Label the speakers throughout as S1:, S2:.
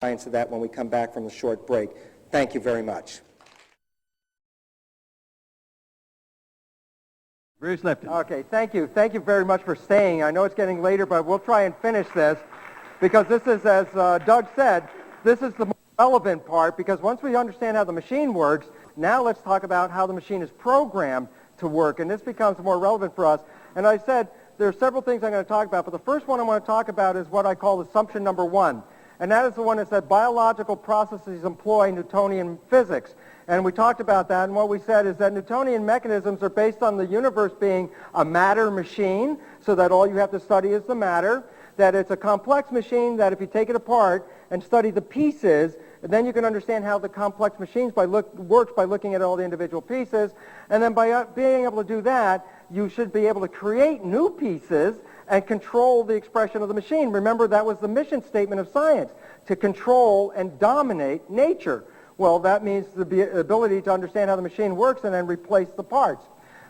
S1: science of that when we come back from the short break. Thank you very much.
S2: Bruce Lipton.
S3: Okay, thank you. Thank you very much for staying. I know it's getting later, but we'll try and finish this because this is, as Doug said, this is the most relevant part because once we understand how the machine works, now let's talk about how the machine is programmed to work, and this becomes more relevant for us. And I said there are several things I'm going to talk about, but the first one I want to talk about is what I call assumption number one, and that is the one that said biological processes employ Newtonian physics. And we talked about that, and what we said is that Newtonian mechanisms are based on the universe being a matter machine, so that all you have to study is the matter, that it's a complex machine that if you take it apart and study the pieces, then you can understand how the complex machine works by looking at all the individual pieces, and then by being able to do that, you should be able to create new pieces and control the expression of the machine. Remember, that was the mission statement of science, to control and dominate nature. Well, that means the ability to understand how the machine works and then replace the parts.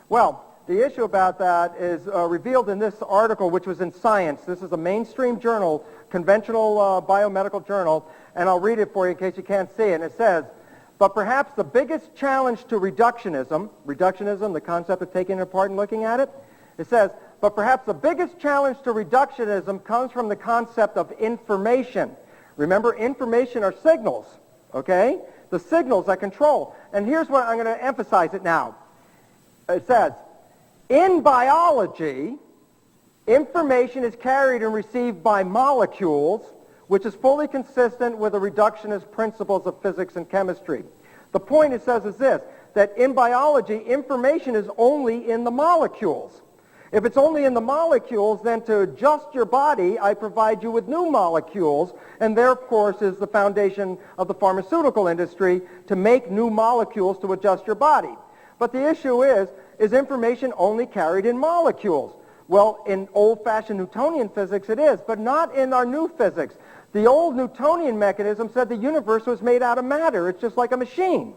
S3: Well, the issue about that is revealed in this article, which was in Science. This is a mainstream journal, conventional biomedical journal, and I'll read it for you in case you can't see it. And it says, but perhaps the biggest challenge to reductionism, the concept of taking it apart and looking at it, it says, but perhaps the biggest challenge to reductionism comes from the concept of information. Remember, information are signals, okay? The signals that control. And here's what I'm going to emphasize it now. It says, in biology, information is carried and received by molecules, which is fully consistent with the reductionist principles of physics and chemistry. The point it says is this, that in biology, information is only in the molecules. If it's only in the molecules, then to adjust your body, I provide you with new molecules, and there, of course, is the foundation of the pharmaceutical industry to make new molecules to adjust your body. But the issue is information only carried in molecules? Well, in old-fashioned Newtonian physics it is, but not in our new physics. The old Newtonian mechanism said the universe was made out of matter. It's just like a machine.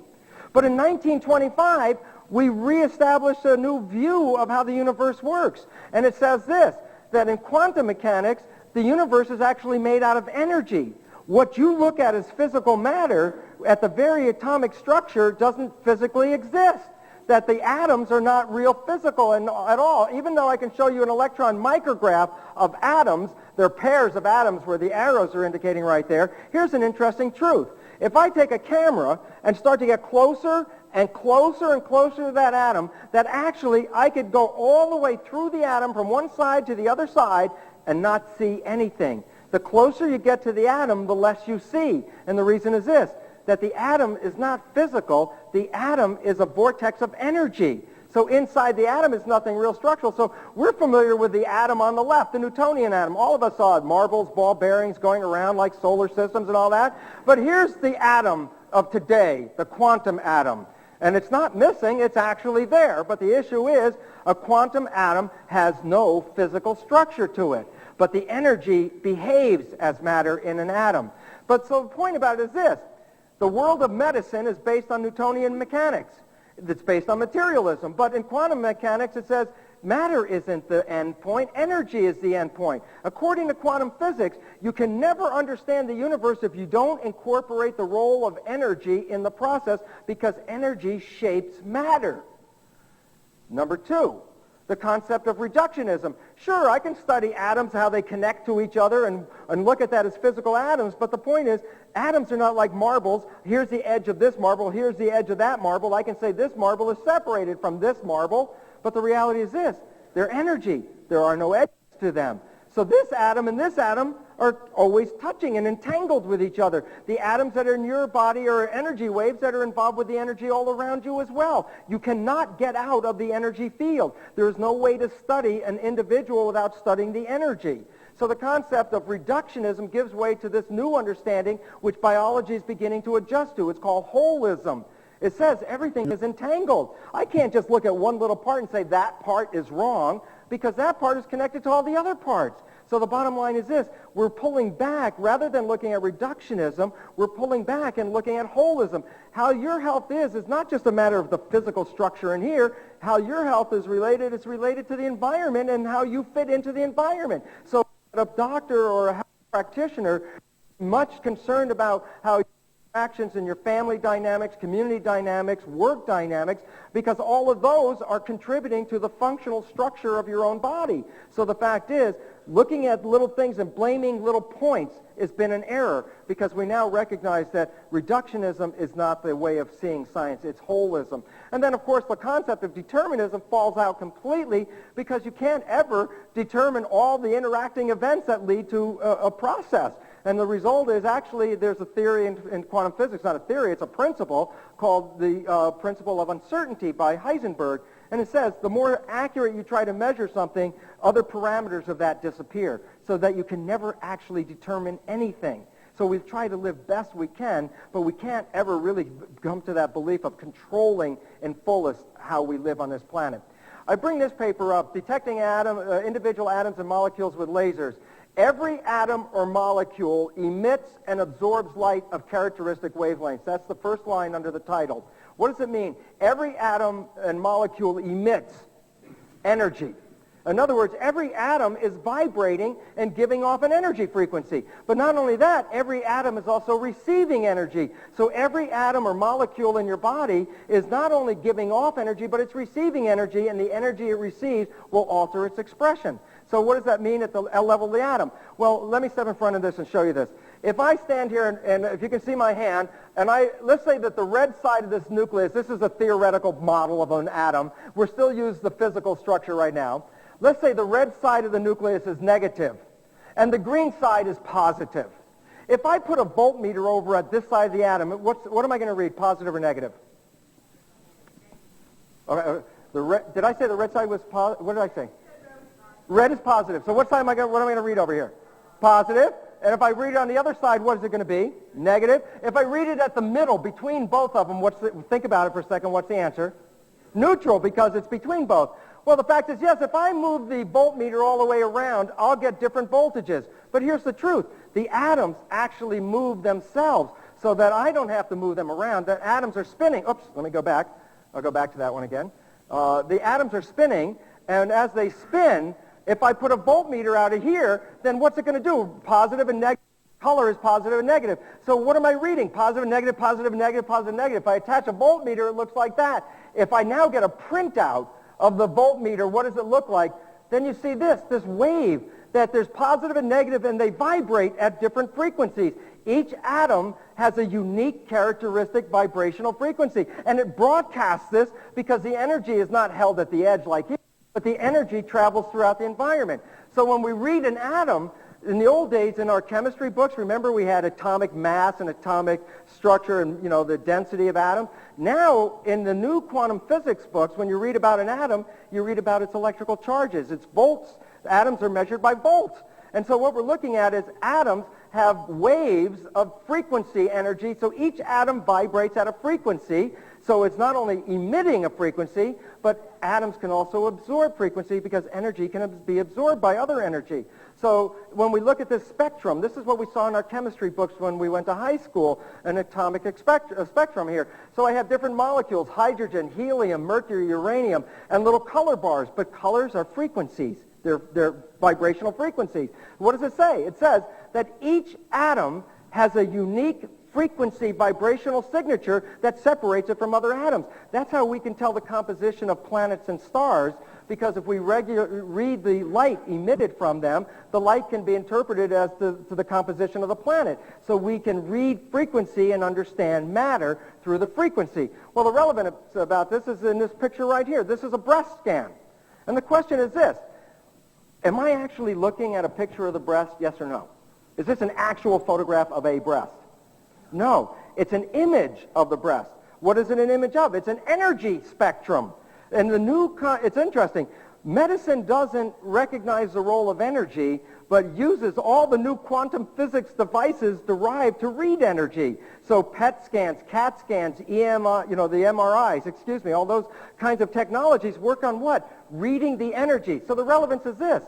S3: But in 1925, we reestablished a new view of how the universe works. And it says this, that in quantum mechanics, the universe is actually made out of energy. What you look at as physical matter at the very atomic structure doesn't physically exist. That the atoms are not real physical at all. Even though I can show you an electron micrograph of atoms, they're pairs of atoms where the arrows are indicating right there. Here's an interesting truth. If I take a camera and start to get closer and closer and closer to that atom, that actually I could go all the way through the atom from one side to the other side and not see anything. The closer you get to the atom, the less you see. And the reason is this, that the atom is not physical. The atom is a vortex of energy. So inside the atom is nothing real structural. So we're familiar with the atom on the left, the Newtonian atom. All of us saw it, marbles, ball bearings going around like solar systems and all that. But here's the atom of today, the quantum atom. And it's not missing, it's actually there. But the issue is a quantum atom has no physical structure to it. But the energy behaves as matter in an atom. But so the point about it is this. The world of medicine is based on Newtonian mechanics. It's based on materialism. But in quantum mechanics, it says matter isn't the end point. Energy is the end point. According to quantum physics, you can never understand the universe if you don't incorporate the role of energy in the process, because energy shapes matter. Number two, the concept of reductionism. Sure, I can study atoms, how they connect to each other, and look at that as physical atoms, but the point is, atoms are not like marbles. Here's the edge of this marble, here's the edge of that marble. I can say this marble is separated from this marble, but the reality is this, they're energy. There are no edges to them. So this atom and this atom are always touching and entangled with each other. The atoms that are in your body are energy waves that are involved with the energy all around you as well. You cannot get out of the energy field. There is no way to study an individual without studying the energy. So the concept of reductionism gives way to this new understanding which biology is beginning to adjust to. It's called holism. It says everything is entangled. I can't just look at one little part and say that part is wrong, because that part is connected to all the other parts. So the bottom line is this, we're pulling back, rather than looking at reductionism, we're pulling back and looking at holism. How your health is not just a matter of the physical structure in here. How your health is related, it's related to the environment and how you fit into the environment. So a doctor or a health practitioner much concerned about how actions in your family dynamics, community dynamics, work dynamics, because all of those are contributing to the functional structure of your own body. So the fact is, looking at little things and blaming little points has been an error, because we now recognize that reductionism is not the way of seeing science, it's holism. And then, of course, the concept of determinism falls out completely, because you can't ever determine all the interacting events that lead to a process. And the result is, actually, there's a theory in quantum physics, not a theory, it's a principle called the principle of uncertainty by Heisenberg. And it says the more accurate you try to measure something, other parameters of that disappear, so that you can never actually determine anything. So we've tried to live best we can, but we can't ever really come to that belief of controlling in fullest how we live on this planet. I bring this paper up, Detecting Individual Atoms and Molecules with Lasers. Every atom or molecule emits and absorbs light of characteristic wavelengths. That's the first line under the title. What does it mean? Every atom and molecule emits energy. In other words, every atom is vibrating and giving off an energy frequency. But not only that, every atom is also receiving energy. So every atom or molecule in your body is not only giving off energy, but it's receiving energy, and the energy it receives will alter its expression. So what does that mean at the level of the atom? Well, let me step in front of this and show you this. If I stand here, and if you can see my hand, and let's say that the red side of this nucleus, this is a theoretical model of an atom. We're still using the physical structure right now. Let's say the red side of the nucleus is negative, and the green side is positive. If I put a voltmeter over at this side of the atom, what am I going to read, positive or negative? Okay, did I say the red side was positive? What did I say? Red is positive. So what am I going to read over here? Positive. And if I read it on the other side, what is it going to be? Negative. If I read it at the middle, between both of them, think about it for a second, what's the answer? Neutral, because it's between both. Well, the fact is, yes, if I move the voltmeter all the way around, I'll get different voltages. But here's the truth. The atoms actually move themselves, so that I don't have to move them around. The atoms are spinning. Oops, let me go back. I'll go back to that one again. The atoms are spinning, and as they spin, if I put a voltmeter out of here, then what's it going to do? Positive and negative. Color is positive and negative. So what am I reading? Positive, negative, positive, negative, positive, negative. If I attach a voltmeter, it looks like that. If I now get a printout of the voltmeter, what does it look like? Then you see this wave, that there's positive and negative, and they vibrate at different frequencies. Each atom has a unique characteristic vibrational frequency, and it broadcasts this because the energy is not held at the edge like here, but the energy travels throughout the environment. So when we read an atom, in the old days in our chemistry books, remember we had atomic mass and atomic structure and, the density of atoms. Now, in the new quantum physics books, when you read about an atom, you read about its electrical charges. Its volts. Atoms are measured by volts. And so what we're looking at is atoms have waves of frequency energy, so each atom vibrates at a frequency. So it's not only emitting a frequency, but atoms can also absorb frequency, because energy can be absorbed by other energy. So when we look at this spectrum, this is what we saw in our chemistry books when we went to high school, an atomic spectrum here. So I have different molecules, hydrogen, helium, mercury, uranium, and little color bars. But colors are frequencies. They're vibrational frequencies. What does it say? It says that each atom has a unique frequency vibrational signature that separates it from other atoms. That's how we can tell the composition of planets and stars, because if we read the light emitted from them, the light can be interpreted as to the composition of the planet. So we can read frequency and understand matter through the frequency. Well, the relevance about this is in this picture right here. This is a breast scan. And the question is this: am I actually looking at a picture of the breast, yes or no? Is this an actual photograph of a breast? No, it's an image of the breast. What is it an image of? It's an energy spectrum. And it's interesting. Medicine doesn't recognize the role of energy, but uses all the new quantum physics devices derived to read energy. So PET scans, CAT scans, the MRIs, all those kinds of technologies work on what? Reading the energy. So the relevance is this.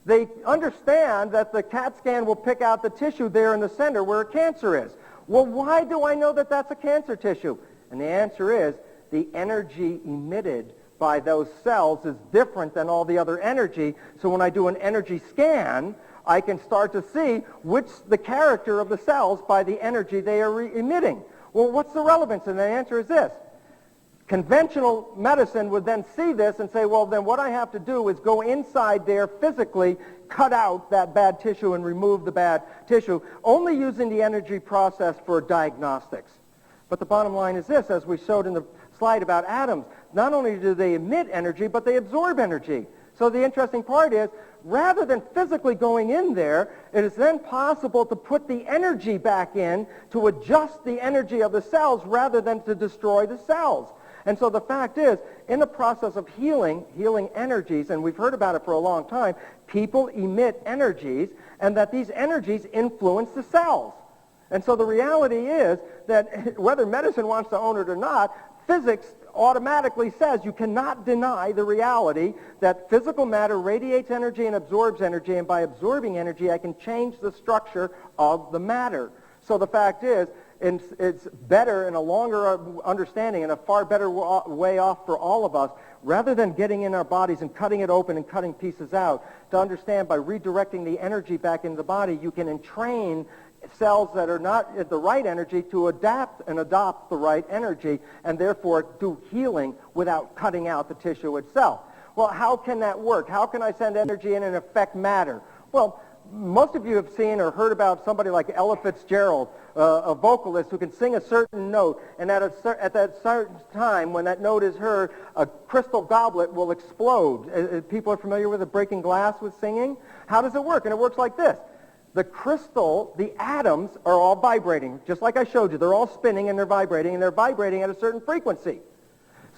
S3: They understand that the CAT scan will pick out the tissue there in the center where a cancer is. Well, why do I know that that's a cancer tissue? And the answer is the energy emitted by those cells is different than all the other energy. So when I do an energy scan, I can start to see the character of the cells by the energy they are emitting. Well, what's the relevance? And the answer is this. Conventional medicine would then see this and say, well, then what I have to do is go inside there physically, cut out that bad tissue and remove the bad tissue, only using the energy process for diagnostics. But the bottom line is this, as we showed in the slide about atoms, not only do they emit energy, but they absorb energy. So the interesting part is, rather than physically going in there, it is then possible to put the energy back in to adjust the energy of the cells rather than to destroy the cells. And so the fact is, in the process of healing energies, and we've heard about it for a long time, people emit energies, and that these energies influence the cells. And so the reality is that whether medicine wants to own it or not, physics automatically says you cannot deny the reality that physical matter radiates energy and absorbs energy, and by absorbing energy I can change the structure of the matter. So the fact is, it's better and a longer understanding and a far better way off for all of us, rather than getting in our bodies and cutting it open and cutting pieces out, to understand by redirecting the energy back into the body, you can entrain cells that are not at the right energy to adapt and adopt the right energy, and therefore do healing without cutting out the tissue itself. Well, how can that work? How can I send energy in and affect matter? Well, most of you have seen or heard about somebody like Ella Fitzgerald, a vocalist who can sing a certain note, and at that certain time, when that note is heard, a crystal goblet will explode. People are familiar with the breaking glass with singing? How does it work? And it works like this. The crystal, the atoms are all vibrating, just like I showed you. They're all spinning and they're vibrating at a certain frequency.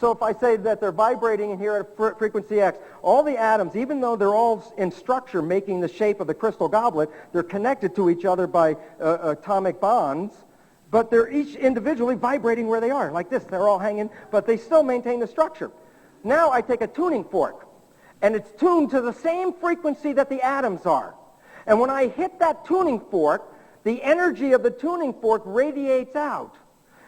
S3: So if I say that they're vibrating here at a frequency X, all the atoms, even though they're all in structure making the shape of the crystal goblet, they're connected to each other by atomic bonds, but they're each individually vibrating where they are, like this. They're all hanging, but they still maintain the structure. Now I take a tuning fork, and it's tuned to the same frequency that the atoms are. And when I hit that tuning fork, the energy of the tuning fork radiates out.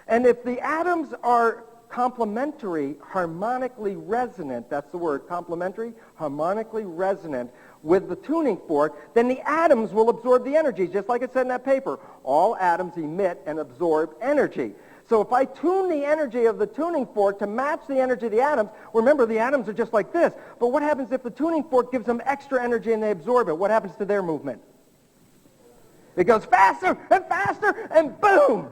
S3: And if the atoms are complementary, harmonically resonant, that's the word, complementary, harmonically resonant with the tuning fork, then the atoms will absorb the energy, just like it said in that paper. All atoms emit and absorb energy. So if I tune the energy of the tuning fork to match the energy of the atoms, remember the atoms are just like this, but what happens if the tuning fork gives them extra energy and they absorb it? What happens to their movement? It goes faster and boom!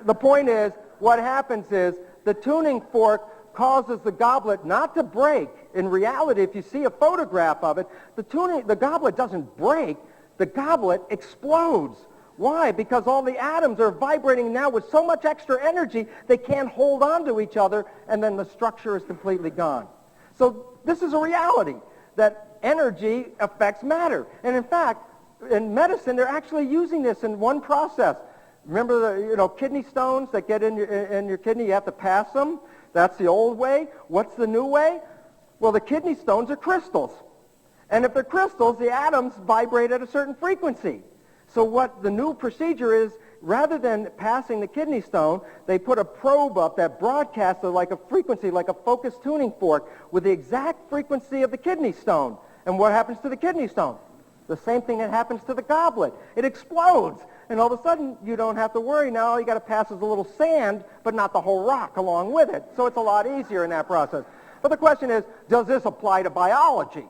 S3: The point is, what happens is the tuning fork causes the goblet not to break. In reality, if you see a photograph of it, the goblet doesn't break, the goblet explodes. Why? Because all the atoms are vibrating now with so much extra energy they can't hold on to each other, and then the structure is completely gone. So this is a reality, that energy affects matter. And in fact, in medicine, they're actually using this in one process. Remember the kidney stones that get in your kidney, you have to pass them? That's the old way. What's the new way? Well, the kidney stones are crystals. And if they're crystals, the atoms vibrate at a certain frequency. So what the new procedure is, rather than passing the kidney stone, they put a probe up that broadcasts like a frequency, like a focus tuning fork, with the exact frequency of the kidney stone. And what happens to the kidney stone? The same thing that happens to the goblet. It explodes. And all of a sudden, you don't have to worry now. All you got to pass is a little sand, but not the whole rock along with it. So it's a lot easier in that process. But the question is, does this apply to biology?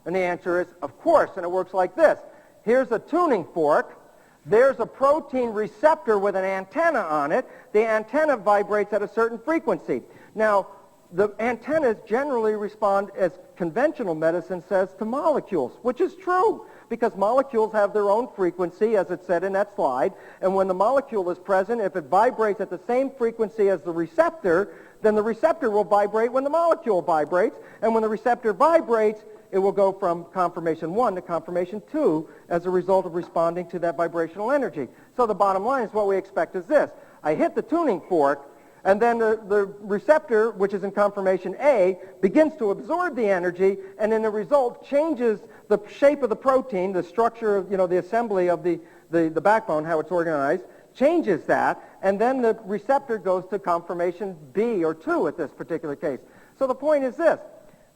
S3: And the answer is, of course, and it works like this. Here's a tuning fork. There's a protein receptor with an antenna on it. The antenna vibrates at a certain frequency. Now, the antennas generally respond, as conventional medicine says, to molecules, which is true, because molecules have their own frequency, as it said in that slide, and when the molecule is present, if it vibrates at the same frequency as the receptor, then the receptor will vibrate when the molecule vibrates, and when the receptor vibrates, it will go from conformation 1 to conformation 2 as a result of responding to that vibrational energy. So the bottom line is what we expect is this. I hit the tuning fork, and then the receptor, which is in conformation A, begins to absorb the energy, and in the result changes the shape of the protein, the structure of, the assembly of the backbone, how it's organized, changes that, and then the receptor goes to conformation B or 2 at this particular case. So the point is this.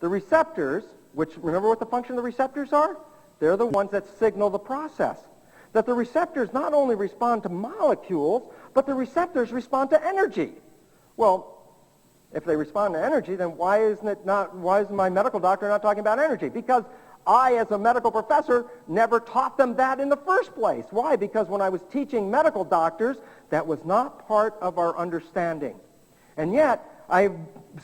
S3: The receptors, which, remember what the function of the receptors are? They're the ones that signal the process. That the receptors not only respond to molecules, but the receptors respond to energy. Well, if they respond to energy, then why is my medical doctor not talking about energy? Because I, as a medical professor, never taught them that in the first place. Why? Because when I was teaching medical doctors, that was not part of our understanding. And yet,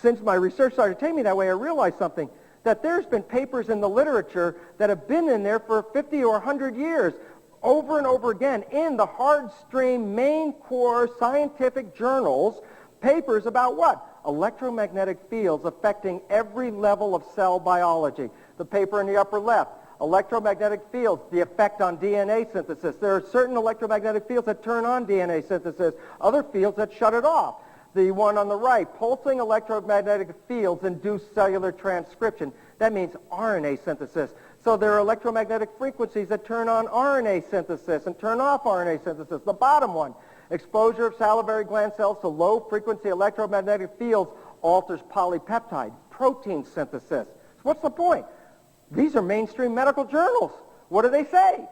S3: since my research started taking me that way, I realized something, that there's been papers in the literature that have been in there for 50 or 100 years, over and over again, in the hard-stream, main core scientific journals, papers about what? Electromagnetic fields affecting every level of cell biology. The paper in the upper left, electromagnetic fields, the effect on DNA synthesis. There are certain electromagnetic fields that turn on DNA synthesis, other fields that shut it off. The one on the right, pulsing electromagnetic fields induce cellular transcription. That means RNA synthesis. So there are electromagnetic frequencies that turn on RNA synthesis and turn off RNA synthesis. The bottom one, exposure of salivary gland cells to low-frequency electromagnetic fields alters polypeptide, protein synthesis. What's the point? These are mainstream medical journals. What do they say?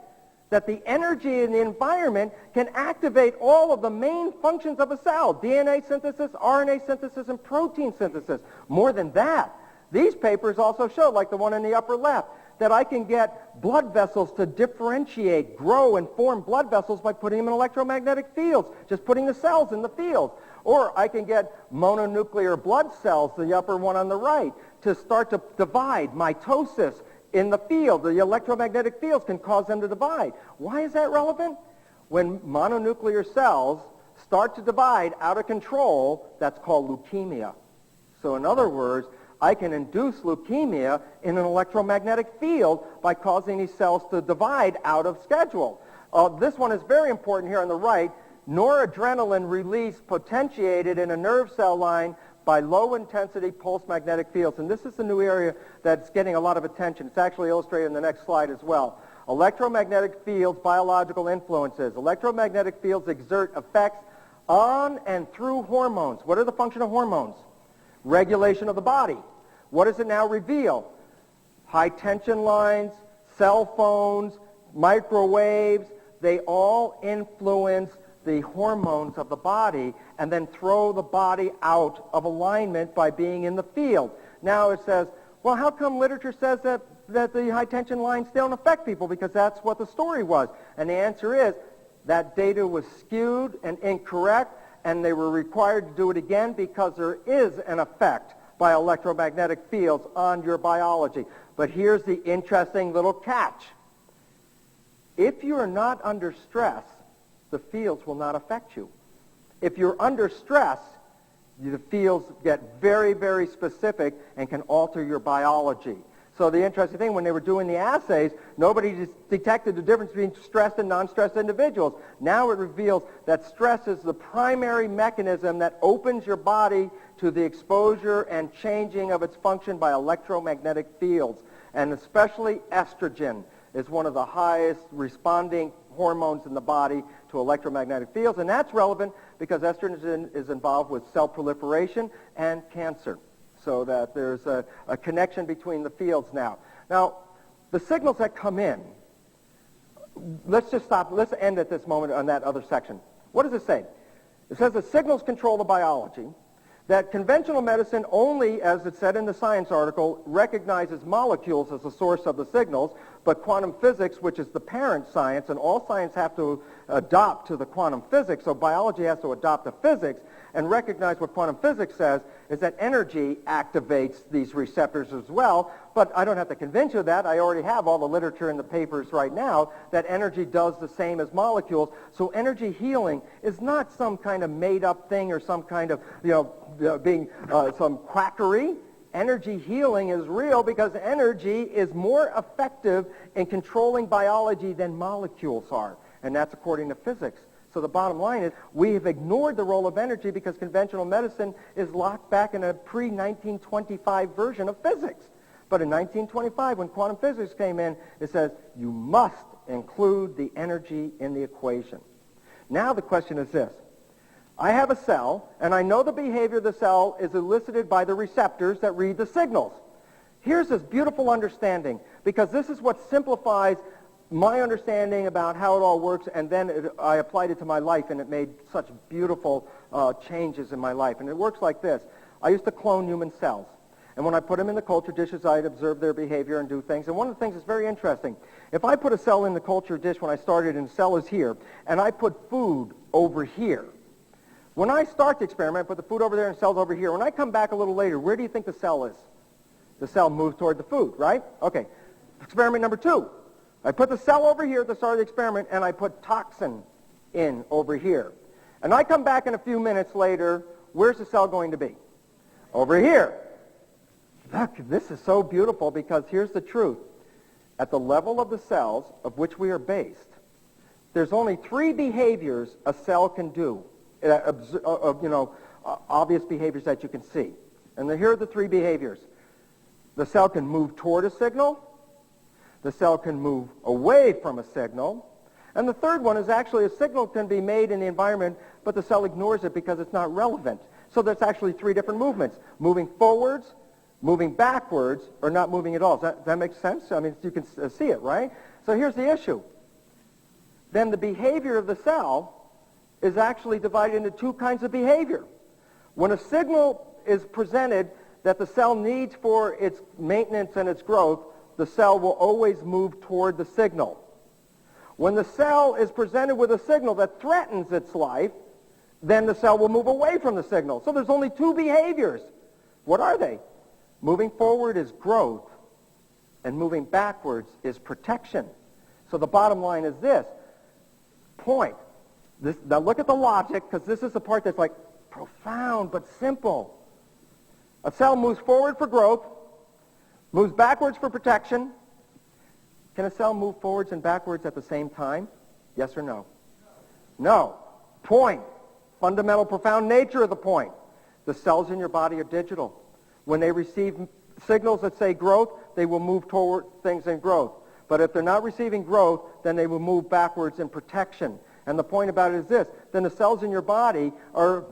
S3: That the energy in the environment can activate all of the main functions of a cell, DNA synthesis, RNA synthesis, and protein synthesis. More than that, these papers also show, like the one in the upper left, that I can get blood vessels to differentiate, grow, and form blood vessels by putting them in electromagnetic fields, just putting the cells in the field. Or I can get mononuclear blood cells, the upper one on the right, to start to divide, mitosis, in the field. The electromagnetic fields can cause them to divide. Why is that relevant? When mononuclear cells start to divide out of control, that's called leukemia. So in other words, I can induce leukemia in an electromagnetic field by causing these cells to divide out of schedule. This one is very important here on the right. Noradrenaline release potentiated in a nerve cell line by low-intensity pulse magnetic fields. And this is the new area that's getting a lot of attention. It's actually illustrated in the next slide as well. Electromagnetic fields, biological influences. Electromagnetic fields exert effects on and through hormones. What are the function of hormones? Regulation of the body. What does it now reveal? High tension lines, cell phones, microwaves, they all influence the hormones of the body and then throw the body out of alignment by being in the field. Now it says, well, how come literature says that the high tension lines don't affect people? Because that's what the story was. And the answer is that data was skewed and incorrect, and they were required to do it again because there is an effect by electromagnetic fields on your biology. But here's the interesting little catch. If you are not under stress, the fields will not affect you. If you're under stress, the fields get very, very specific and can alter your biology. So the interesting thing, when they were doing the assays, nobody detected the difference between stressed and non-stressed individuals. Now it reveals that stress is the primary mechanism that opens your body to the exposure and changing of its function by electromagnetic fields. And especially estrogen is one of the highest responding hormones in the body to electromagnetic fields. And that's relevant because estrogen is involved with cell proliferation and cancer. So that there's a connection between the fields now. Now, the signals that come in, let's just stop. Let's end at this moment on that other section. What does it say? It says that signals control the biology, that conventional medicine only, as it said in the science article, recognizes molecules as the source of the signals, but quantum physics, which is the parent science, and all science have to adopt to the quantum physics, so biology has to adopt to physics and recognize what quantum physics says is that energy activates these receptors as well, but I don't have to convince you of that. I already have all the literature in the papers right now that energy does the same as molecules, so energy healing is not some kind of made-up thing or some kind of, being some quackery. Energy healing is real because energy is more effective in controlling biology than molecules are, and that's according to physics. So the bottom line is we have ignored the role of energy because conventional medicine is locked back in a pre-1925 version of physics. But in 1925, when quantum physics came in, it says you must include the energy in the equation. Now the question is this. I have a cell, and I know the behavior of the cell is elicited by the receptors that read the signals. Here's this beautiful understanding, because this is what simplifies my understanding about how it all works, and then I applied it to my life, and it made such beautiful changes in my life. And it works like this. I used to clone human cells. And when I put them in the culture dishes, I'd observe their behavior and do things. And one of the things that's very interesting, if I put a cell in the culture dish when I started, and the cell is here, and I put food over here, when I start the experiment, I put the food over there and cells over here. When I come back a little later, where do you think the cell is? The cell moves toward the food, right? Okay. Experiment number 2. I put the cell over here at the start of the experiment, and I put toxin in over here. And I come back in a few minutes later, where's the cell going to be? Over here. Look, this is so beautiful, because here's the truth. At the level of the cells of which we are based, there's only 3 behaviors a cell can do, obvious behaviors that you can see. And here are the 3 behaviors. The cell can move toward a signal, the cell can move away from a signal, and the third one is actually a signal can be made in the environment, but the cell ignores it because it's not relevant. So there's actually 3 different movements: moving forwards, moving backwards, or not moving at all. Does that make sense? I mean, you can see it, right? So here's the issue. Then the behavior of the cell is actually divided into 2 kinds of behavior. When a signal is presented that the cell needs for its maintenance and its growth, the cell will always move toward the signal. When the cell is presented with a signal that threatens its life, then the cell will move away from the signal. So there's only 2 behaviors. What are they? Moving forward is growth, and moving backwards is protection. So the bottom line is this. Point. Now look at the logic, because this is the part that's like profound but simple. A cell moves forward for growth, moves backwards for protection. Can a cell move forwards and backwards at the same time? Yes or no? No. Point. Fundamental, profound nature of the point. The cells in your body are digital. When they receive signals that say growth, they will move toward things in growth. But if they're not receiving growth, then they will move backwards in protection. And the point about it is this. Then the cells in your body are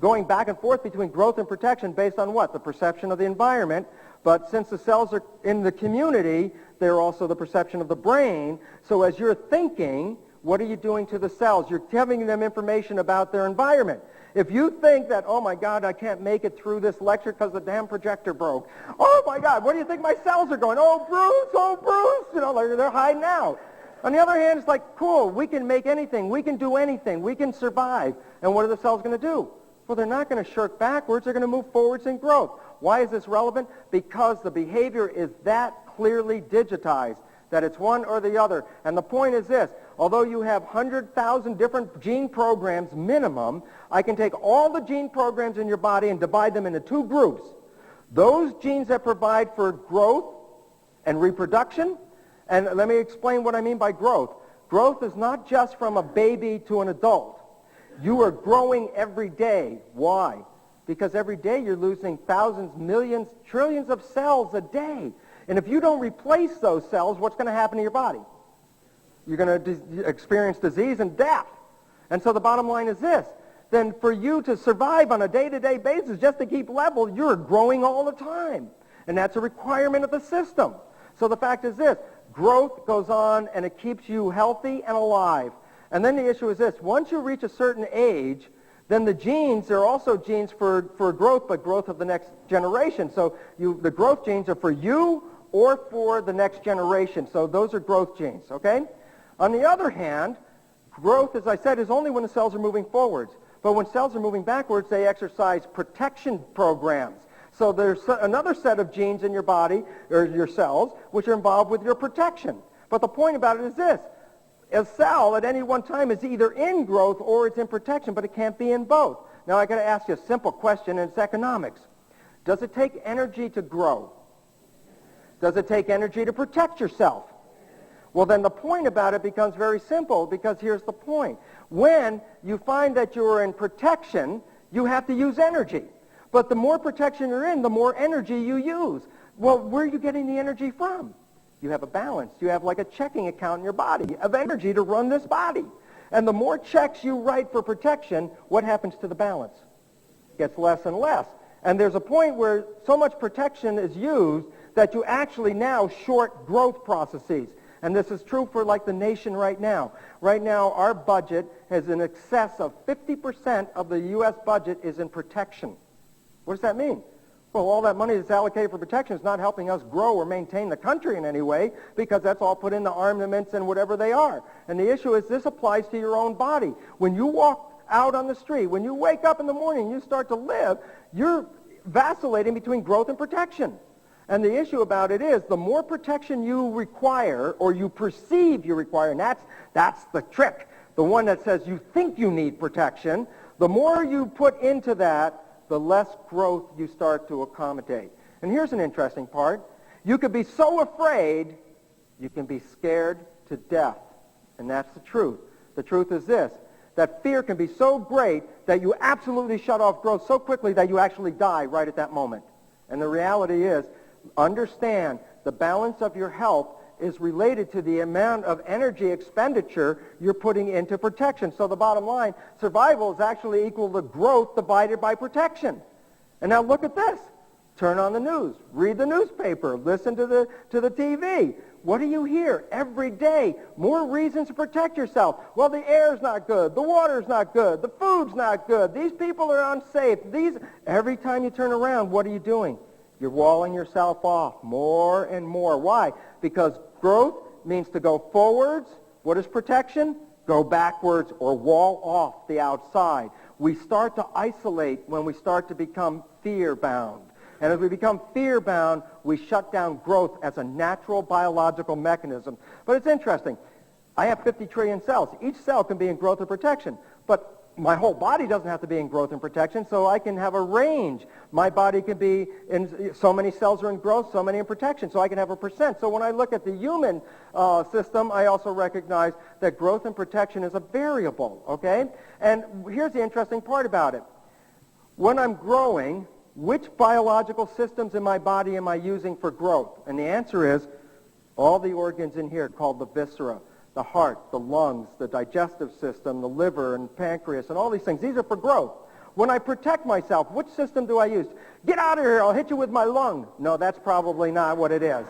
S3: going back and forth between growth and protection based on what? The perception of the environment. But since the cells are in the community, they're also the perception of the brain. So as you're thinking, what are you doing to the cells? You're giving them information about their environment. If you think that, oh my God, I can't make it through this lecture because the damn projector broke. Oh my God, what do you think my cells are going? Oh Bruce, you know, they're hiding out. On the other hand, it's like, cool, we can make anything, we can do anything, we can survive. And what are the cells going to do? Well, they're not going to shirk backwards, they're going to move forwards in growth. Why is this relevant? Because the behavior is that clearly digitized, that it's one or the other. And the point is this, although you have 100,000 different gene programs minimum, I can take all the gene programs in your body and divide them into 2 groups. Those genes that provide for growth and reproduction, and let me explain what I mean by growth. Growth is not just from a baby to an adult. You are growing every day. Why? Because every day you're losing thousands, millions, trillions of cells a day. And if you don't replace those cells, what's going to happen to your body? You're going to experience disease and death. And so the bottom line is this. Then for you to survive on a day-to-day basis, just to keep level, you're growing all the time. And that's a requirement of the system. So the fact is this. Growth goes on, and it keeps you healthy and alive. And then the issue is this. Once you reach a certain age, then the genes, there are also genes for growth, but growth of the next generation. So the growth genes are for you or for the next generation. So those are growth genes, okay? On the other hand, growth, as I said, is only when the cells are moving forwards. But when cells are moving backwards, they exercise protection programs. So there's another set of genes in your body, or your cells, which are involved with your protection. But the point about it is this. A cell at any one time is either in growth or it's in protection, but it can't be in both. Now I got to ask you a simple question, and it's economics. Does it take energy to grow? Does it take energy to protect yourself? Well, then the point about it becomes very simple, because here's the point. When you find that you're in protection, you have to use energy. But the more protection you're in, the more energy you use. Well, where are you getting the energy from? You have a balance. You have like a checking account in your body of energy to run this body. And the more checks you write for protection, what happens to the balance? It gets less and less. And there's a point where so much protection is used that you actually now short growth processes. And this is true for like the nation right now. Right now, our budget has in excess of 50% of the U.S. budget is in protection. What does that mean? Well, all that money that's allocated for protection is not helping us grow or maintain the country in any way, because that's all put into armaments and whatever they are. And the issue is this applies to your own body. When you walk out on the street, when you wake up in the morning and you start to live, you're vacillating between growth and protection. And the issue about it is the more protection you require or you perceive you require, and that's the trick, the one that says you think you need protection, the more you put into that, the less growth you start to accommodate. And here's an interesting part. You could be so afraid, you can be scared to death. And that's the truth. The truth is this, that fear can be so great that you absolutely shut off growth so quickly that you actually die right at that moment. And the reality is, understand the balance of your health is related to the amount of energy expenditure you're putting into protection. So the bottom line, survival is actually equal to growth divided by protection. And now look at this. Turn on the news, read the newspaper, listen to the TV. What do you hear every day? More reasons to protect yourself. Well, the air's not good, the water's not good, the food's not good, these people are unsafe. Every time you turn around, what are you doing? You're walling yourself off more and more. Why? Because growth means to go forwards. What is protection? Go backwards or wall off the outside. We start to isolate when we start to become fear-bound. And as we become fear-bound, we shut down growth as a natural biological mechanism. But it's interesting. I have 50 trillion cells. Each cell can be in growth or protection. But my whole body doesn't have to be in growth and protection, so I can have a range. My body can be in so many cells are in growth, so many in protection, so I can have a percent. So when I look at the human system, I also recognize that growth and protection is a variable, okay? And here's the interesting part about it. When I'm growing, which biological systems in my body am I using for growth? And the answer is all the organs in here called the viscera. The heart, the lungs, the digestive system, the liver and pancreas, and all these things. These are for growth. When I protect myself, which system do I use? Get out of here, I'll hit you with my lung. No, that's probably not what it is.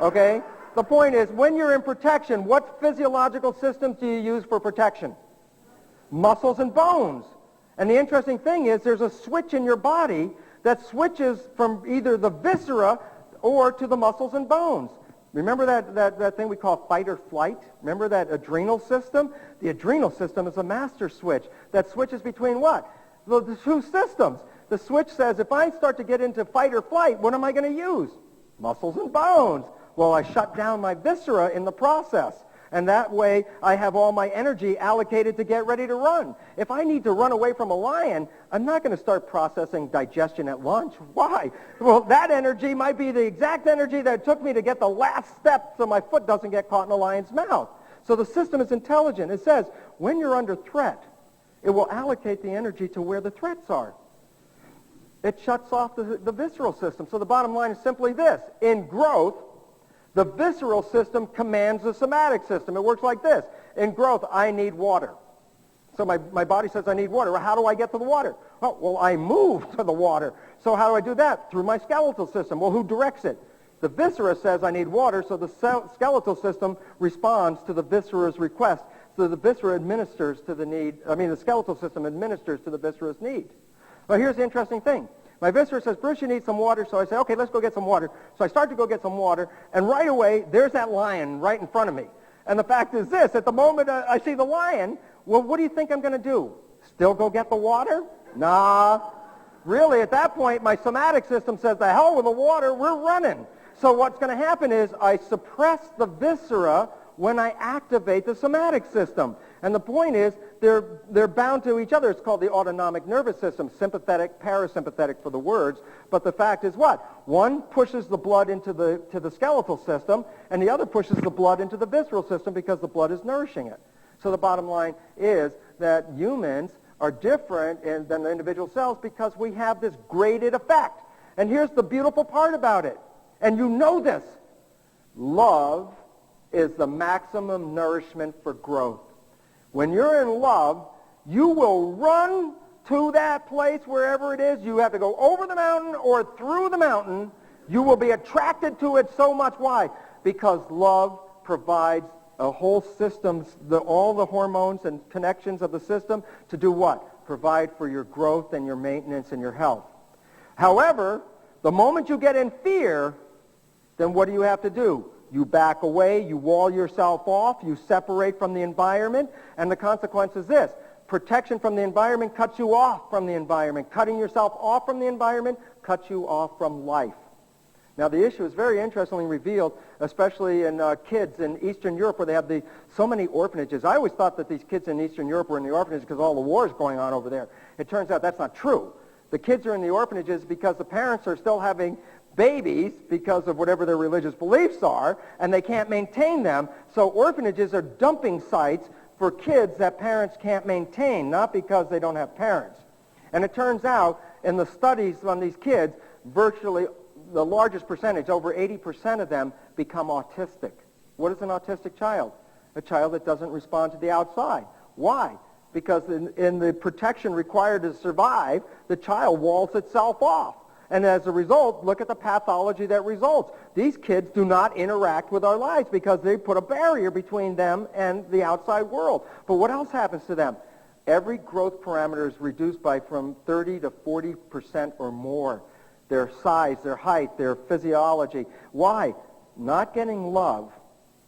S3: Okay? The point is, when you're in protection, what physiological systems do you use for protection? Muscles and bones. And the interesting thing is, there's a switch in your body that switches from either the viscera or to the muscles and bones. Remember that thing we call fight or flight? Remember that adrenal system? The adrenal system is a master switch that switches between what? The two systems. The switch says, if I start to get into fight or flight, what am I going to use? Muscles and bones. Well, I shut down my viscera in the process. And that way, I have all my energy allocated to get ready to run. If I need to run away from a lion, I'm not going to start processing digestion at lunch. Why? Well, that energy might be the exact energy that it took me to get the last step so my foot doesn't get caught in a lion's mouth. So the system is intelligent. It says, when you're under threat, it will allocate the energy to where the threats are. It shuts off the visceral system. So the bottom line is simply this. In growth, the visceral system commands the somatic system. It works like this. In growth, I need water. So my body says I need water. Well, how do I get to the water? Well, I move to the water. So how do I do that? Through my skeletal system. Well, who directs it? The viscera says I need water, so the skeletal system responds to the viscera's request. So the viscera administers to the skeletal system administers to the viscera's need. Well, here's the interesting thing. My viscera says, Bruce, you need some water. So I say, okay, let's go get some water. So I start to go get some water, and right away, there's that lion right in front of me. And the fact is this, at the moment I see the lion, well, what do you think I'm going to do? Still go get the water? Nah. Really, at that point, my somatic system says, the hell with the water, we're running. So what's going to happen is I suppress the viscera when I activate the somatic system. And the point is, they're bound to each other. It's called the autonomic nervous system, sympathetic, parasympathetic for the words. But the fact is what? One pushes the blood into the skeletal system, and the other pushes the blood into the visceral system because the blood is nourishing it. So the bottom line is that humans are different than the individual cells because we have this graded effect. And here's the beautiful part about it. And you know this. Love is the maximum nourishment for growth. When you're in love, you will run to that place wherever it is. You have to go over the mountain or through the mountain, You will be attracted to it so much. Why? Because love provides a whole system, all the hormones and connections of the system to do what? Provide for your growth and your maintenance and your health. However, the moment you get in fear, then what do you have to do? You back away, you wall yourself off, you separate from the environment, and the consequence is this. Protection from the environment cuts you off from the environment. Cutting yourself off from the environment cuts you off from life. Now, the issue is very interestingly revealed, especially in kids in Eastern Europe where they have so many orphanages. I always thought that these kids in Eastern Europe were in the orphanages because all the wars going on over there. It turns out that's not true. The kids are in the orphanages because the parents are still having babies because of whatever their religious beliefs are, and they can't maintain them. So orphanages are dumping sites for kids that parents can't maintain, not because they don't have parents. And it turns out, in the studies on these kids, virtually the largest percentage, over 80% of them, become autistic. What is an autistic child? A child that doesn't respond to the outside. Why? Because in the protection required to survive, the child walls itself off. And as a result, look at the pathology that results. These kids do not interact with our lives because they put a barrier between them and the outside world. But what else happens to them? Every growth parameter is reduced by from 30 to 40% or more. Their size, their height, their physiology. Why? Not getting love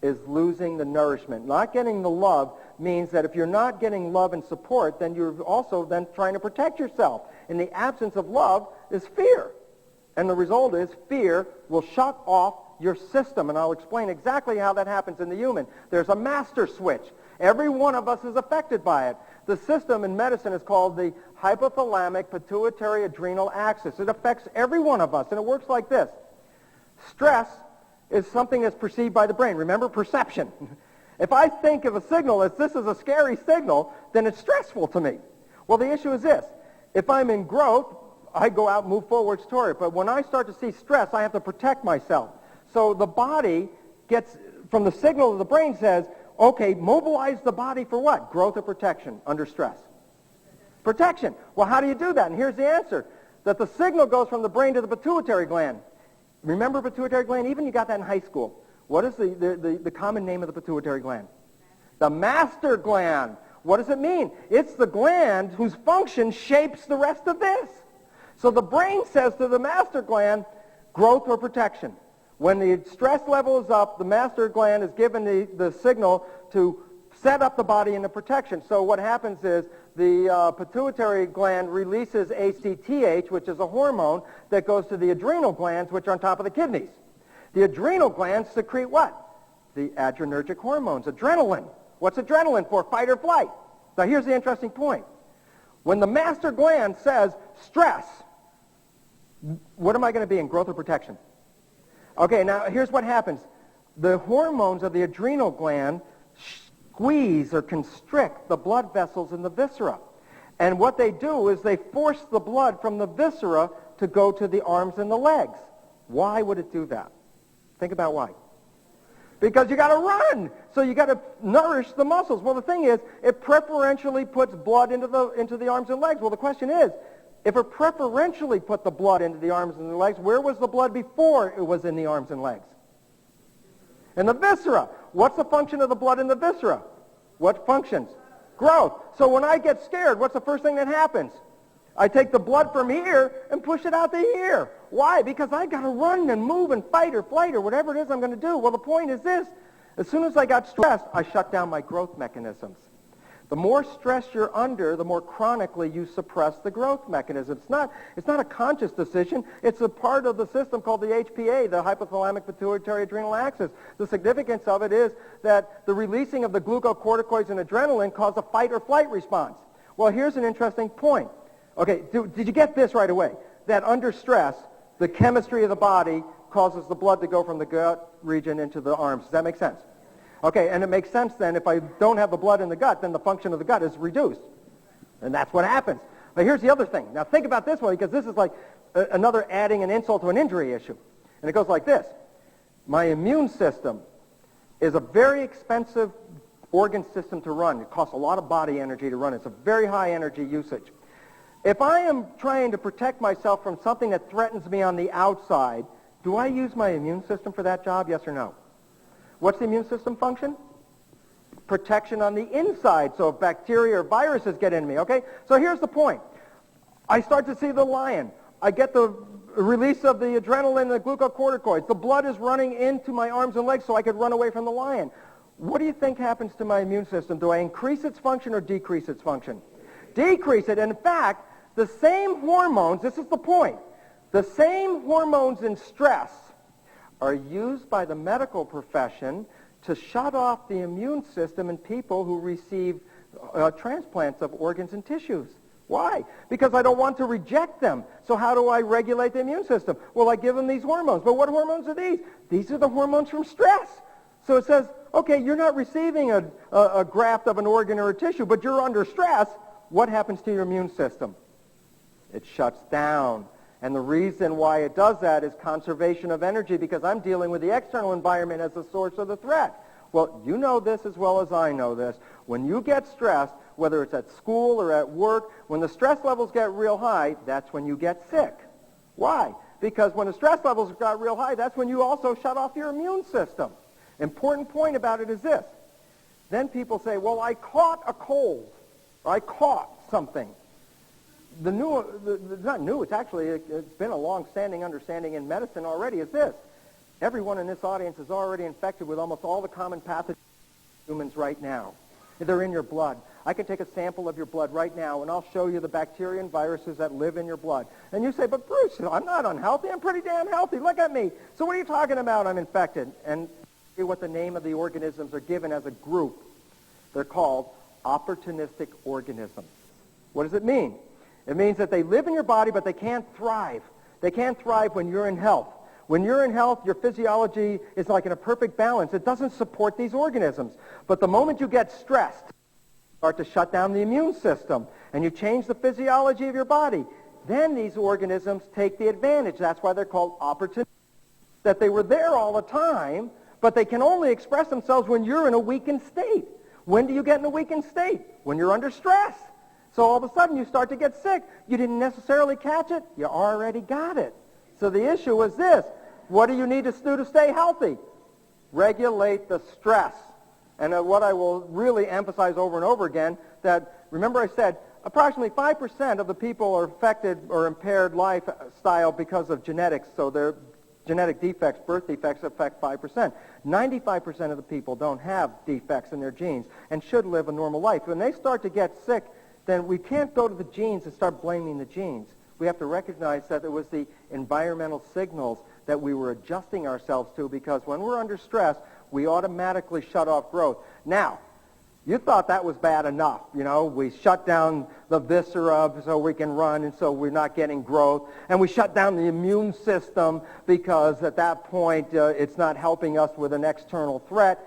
S3: is losing the nourishment. Not getting the love means that if you're not getting love and support, then you're also then trying to protect yourself. In the absence of love is fear. And the result is fear will shut off your system. And I'll explain exactly how that happens in the human. There's a master switch. Every one of us is affected by it. The system in medicine is called the hypothalamic pituitary adrenal axis. It affects every one of us, and it works like this. Stress is something that's perceived by the brain. Remember, perception. If I think of a signal as this is a scary signal, then it's stressful to me. Well, the issue is this. If I'm in growth, I go out and move forward toward it. But when I start to see stress, I have to protect myself. So the body gets, from the signal of the brain says, okay, mobilize the body for what? Growth or protection under stress? Protection. Well, how do you do that? And here's the answer. That the signal goes from the brain to the pituitary gland. Remember pituitary gland? Even you got that in high school. What is the common name of the pituitary gland? The master gland. What does it mean? It's the gland whose function shapes the rest of this. So the brain says to the master gland, growth or protection. When the stress level is up, the master gland is given the signal to set up the body into protection. So what happens is the pituitary gland releases ACTH, which is a hormone that goes to the adrenal glands, which are on top of the kidneys. The adrenal glands secrete what? The adrenergic hormones, adrenaline. What's adrenaline for? Fight or flight. Now here's the interesting point. When the master gland says stress, what am I going to be in, growth or protection? Okay, now here's what happens. The hormones of the adrenal gland squeeze or constrict the blood vessels in the viscera. And what they do is they force the blood from the viscera to go to the arms and the legs. Why would it do that? Think about why. Because you got to run. So you got to nourish the muscles. Well, the thing is, it preferentially puts blood into the arms and legs. Well, the question is, if it preferentially put the blood into the arms and the legs, where was the blood before it was in the arms and legs? In the viscera. What's the function of the blood in the viscera? What functions? Growth. So when I get scared, what's the first thing that happens? I take the blood from here and push it out to here. Why? Because I got to run and move and fight or flight or whatever it is I'm going to do. Well, the point is this. As soon as I got stressed, I shut down my growth mechanisms. The more stress you're under, the more chronically you suppress the growth mechanism. It's not a conscious decision. It's a part of the system called the HPA, the hypothalamic pituitary adrenal axis. The significance of it is that the releasing of the glucocorticoids and adrenaline cause a fight or flight response. Well, here's an interesting point. Okay, did you get this right away? That under stress, the chemistry of the body causes the blood to go from the gut region into the arms. Does that make sense? Okay, and it makes sense then if I don't have the blood in the gut, then the function of the gut is reduced. And that's what happens. But here's the other thing. Now think about this one, because this is like another adding an insult to an injury issue. And it goes like this. My immune system is a very expensive organ system to run. It costs a lot of body energy to run. It's a very high energy usage. If I am trying to protect myself from something that threatens me on the outside, Do I use my immune system for that job, yes or no? What's the immune system function? Protection on the inside, so if bacteria or viruses get into me, okay? So here's the point. I start to see the lion. I get the release of the adrenaline and the glucocorticoids. The blood is running into my arms and legs so I could run away from the lion. What do you think happens to my immune system? Do I increase its function or decrease its function? Decrease it. And in fact, the same hormones, this is the point, the same hormones in stress are used by the medical profession to shut off the immune system in people who receive transplants of organs and tissues. Why? Because I don't want to reject them. So how do I regulate the immune system? Well, I give them these hormones. But what hormones are these? These are the hormones from stress. So it says, okay, you're not receiving a graft of an organ or a tissue, but you're under stress. What happens to your immune system? It shuts down. And the reason why it does that is conservation of energy, because I'm dealing with the external environment as the source of the threat. Well, you know this as well as I know this. When you get stressed, whether it's at school or at work, when the stress levels get real high, that's when you get sick. Why? Because when the stress levels got real high, that's when you also shut off your immune system. Important point about it is this. Then people say, well, I caught a cold, or I caught something. Not new, it's been a long-standing understanding in medicine already, is this. Everyone in this audience is already infected with almost all the common pathogens in humans right now. They're in your blood. I can take a sample of your blood right now, and I'll show you the bacteria and viruses that live in your blood. And you say, but Bruce, I'm not unhealthy. I'm pretty damn healthy. Look at me. So what are you talking about? I'm infected. And what the name of the organisms are given as a group. They're called opportunistic organisms. What does it mean? It means that they live in your body, but they can't thrive. They can't thrive when you're in health. When you're in health, your physiology is like in a perfect balance. It doesn't support these organisms. But the moment you get stressed, you start to shut down the immune system, and you change the physiology of your body, then these organisms take the advantage. That's why they're called opportunistic. That they were there all the time, but they can only express themselves when you're in a weakened state. When do you get in a weakened state? When you're under stress. So all of a sudden you start to get sick. You didn't necessarily catch it. You already got it. So the issue is this. What do you need to do to stay healthy? Regulate the stress. And what I will really emphasize over and over again, that remember I said approximately 5% of the people are affected or impaired lifestyle because of genetics. So their genetic defects, birth defects, affect 5%. 95% of the people don't have defects in their genes and should live a normal life. When they start to get sick, then we can't go to the genes and start blaming the genes. We have to recognize that it was the environmental signals that we were adjusting ourselves to, because when we're under stress, we automatically shut off growth. Now, you thought that was bad enough. You know, we shut down the viscera so we can run and so we're not getting growth. And we shut down the immune system because at that point it's not helping us with an external threat.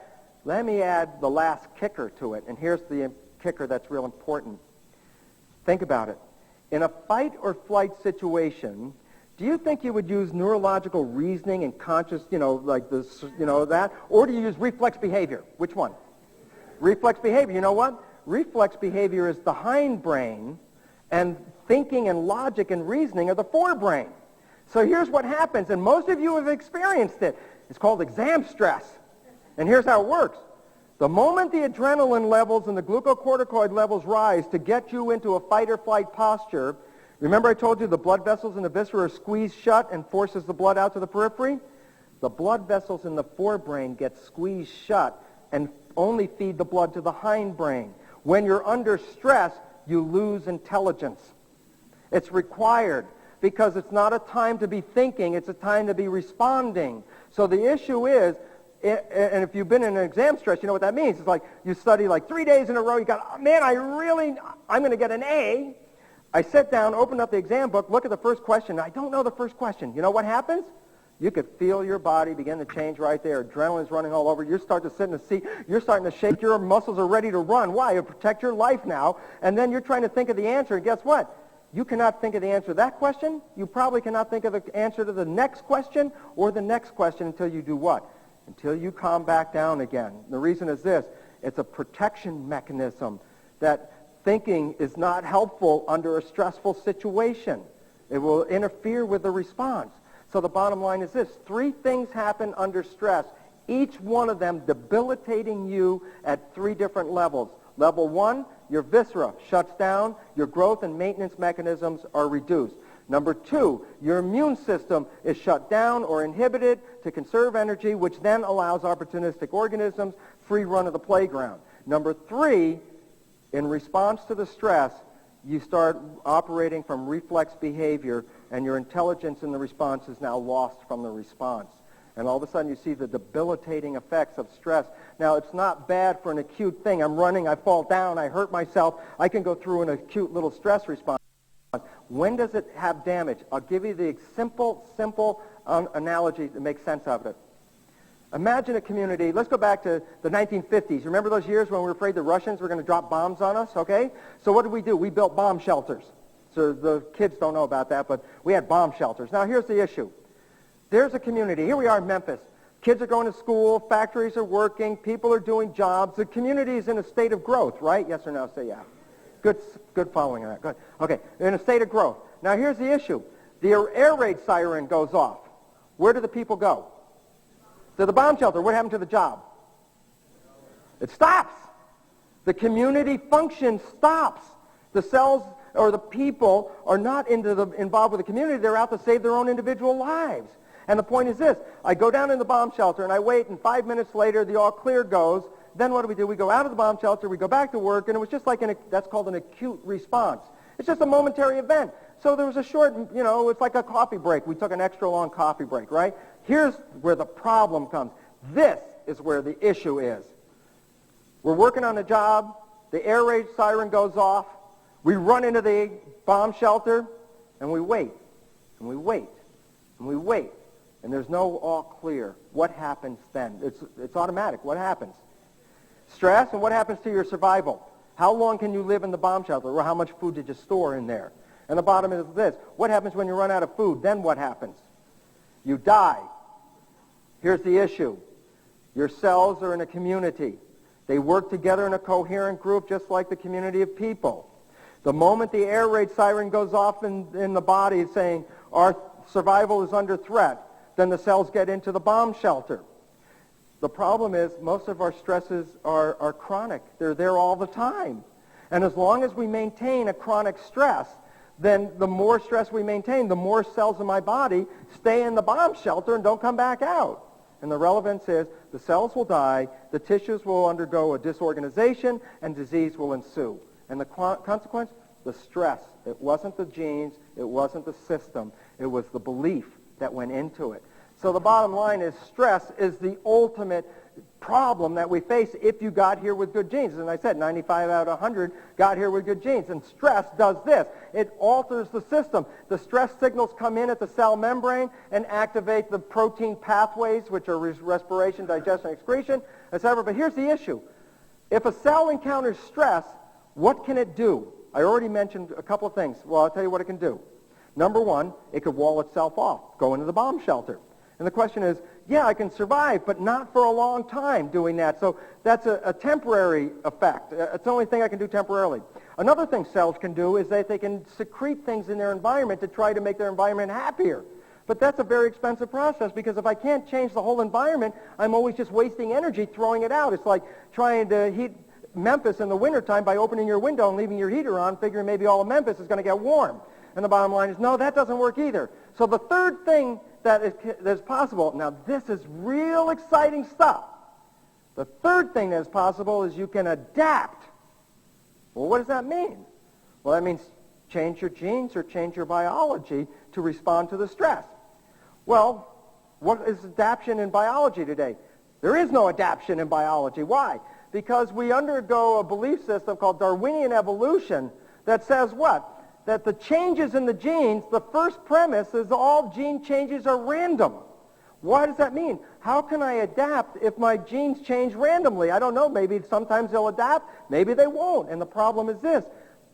S3: Let me add the last kicker to it. And here's the kicker that's real important. Think about it. In a fight or flight situation, do you think you would use neurological reasoning and conscious, like this, that? Or do you use reflex behavior? Which one? Reflex behavior. You know what? Reflex behavior is the hindbrain, and thinking and logic and reasoning are the forebrain. So here's what happens, and most of you have experienced it. It's called exam stress. And here's how it works. The moment the adrenaline levels and the glucocorticoid levels rise to get you into a fight or flight posture, remember I told you the blood vessels in the viscera are squeezed shut and forces the blood out to the periphery? The blood vessels in the forebrain get squeezed shut and only feed the blood to the hindbrain. When you're under stress, you lose intelligence. It's required because it's not a time to be thinking, it's a time to be responding. So the issue is, and if you've been in an exam stress, you know what that means. It's like you study like 3 days in a row. You got, I'm going to get an A. I sit down, open up the exam book, look at the first question. I don't know the first question. You know what happens? You could feel your body begin to change right there. Adrenaline's running all over. You start to sit in the seat. You're starting to shake. Your muscles are ready to run. Why? You protect your life now. And then you're trying to think of the answer. And guess what? You cannot think of the answer to that question. You probably cannot think of the answer to the next question or the next question until you do what? Until you calm back down again. The reason is this. It's a protection mechanism that thinking is not helpful under a stressful situation. It will interfere with the response. So the bottom line is this. 3 things happen under stress, each one of them debilitating you at 3 different levels. Level 1, your viscera shuts down, your growth and maintenance mechanisms are reduced. Number 2, your immune system is shut down or inhibited to conserve energy, which then allows opportunistic organisms free run of the playground. Number 3, in response to the stress, you start operating from reflex behavior, and your intelligence in the response is now lost from the response. And all of a sudden you see the debilitating effects of stress. Now, it's not bad for an acute thing. I'm running, I fall down, I hurt myself. I can go through an acute little stress response. When does it have damage? I'll give you the simple analogy to make sense of it. Imagine a community. Let's go back to the 1950s. Remember those years when we were afraid the Russians were going to drop bombs on us, okay? So what did we do? We built bomb shelters. So the kids don't know about that, but we had bomb shelters. Now, here's the issue. There's a community. Here we are in Memphis. Kids are going to school. Factories are working. People are doing jobs. The community is in a state of growth, right? Yes or no? Say yeah. Good following of that. Good. Okay, in a state of growth. Now, here's the issue. The air raid siren goes off. Where do the people go? To the bomb shelter. What happened to the job? It stops. The community function stops. The cells or the people are not involved with the community. They're out to save their own individual lives. And the point is this. I go down in the bomb shelter and I wait, and 5 minutes later the all clear goes. Then what do? We go out of the bomb shelter, we go back to work, and it was just like that's called an acute response. It's just a momentary event. So there was a short, it's like a coffee break. We took an extra long coffee break, right? Here's where the problem comes. This is where the issue is. We're working on a job. The air raid siren goes off. We run into the bomb shelter, and we wait, and we wait, and we wait. And there's no all clear. What happens then? It's automatic. What happens? Stress, and what happens to your survival? How long can you live in the bomb shelter, or how much food did you store in there? And the bottom is this. What happens when you run out of food? Then what happens? You die. Here's the issue. Your cells are in a community. They work together in a coherent group just like the community of people. The moment the air raid siren goes off in the body saying our survival is under threat, then the cells get into the bomb shelter. The problem is most of our stresses are chronic. They're there all the time. And as long as we maintain a chronic stress, then the more stress we maintain, the more cells in my body stay in the bomb shelter and don't come back out. And the relevance is the cells will die, the tissues will undergo a disorganization, and disease will ensue. And the consequence? The stress. It wasn't the genes, it wasn't the system, it was the belief that went into it. So the bottom line is stress is the ultimate problem that we face if you got here with good genes. And I said 95 out of 100 got here with good genes. And stress does this. It alters the system. The stress signals come in at the cell membrane and activate the protein pathways, which are respiration, digestion, excretion, etc. But here's the issue. If a cell encounters stress, what can it do? I already mentioned a couple of things. Well, I'll tell you what it can do. Number one, it could wall itself off, go into the bomb shelter. And the question is, yeah, I can survive, but not for a long time doing that. So that's a temporary effect. It's the only thing I can do temporarily. Another thing cells can do is that they can secrete things in their environment to try to make their environment happier. But that's a very expensive process because if I can't change the whole environment, I'm always just wasting energy throwing it out. It's like trying to heat Memphis in the wintertime by opening your window and leaving your heater on, figuring maybe all of Memphis is going to get warm. And the bottom line is, no, that doesn't work either. So the third thing that is possible, now this is real exciting stuff. The third thing that is possible is you can adapt. Well, what does that mean? Well, that means change your genes or change your biology to respond to the stress. Well, what is adaptation in biology today? There is no adaptation in biology. Why? Because we undergo a belief system called Darwinian evolution that says what? That the changes in the genes, the first premise is all gene changes are random. What does that mean? How can I adapt if my genes change randomly? I don't know. Maybe sometimes they'll adapt. Maybe they won't. And the problem is this.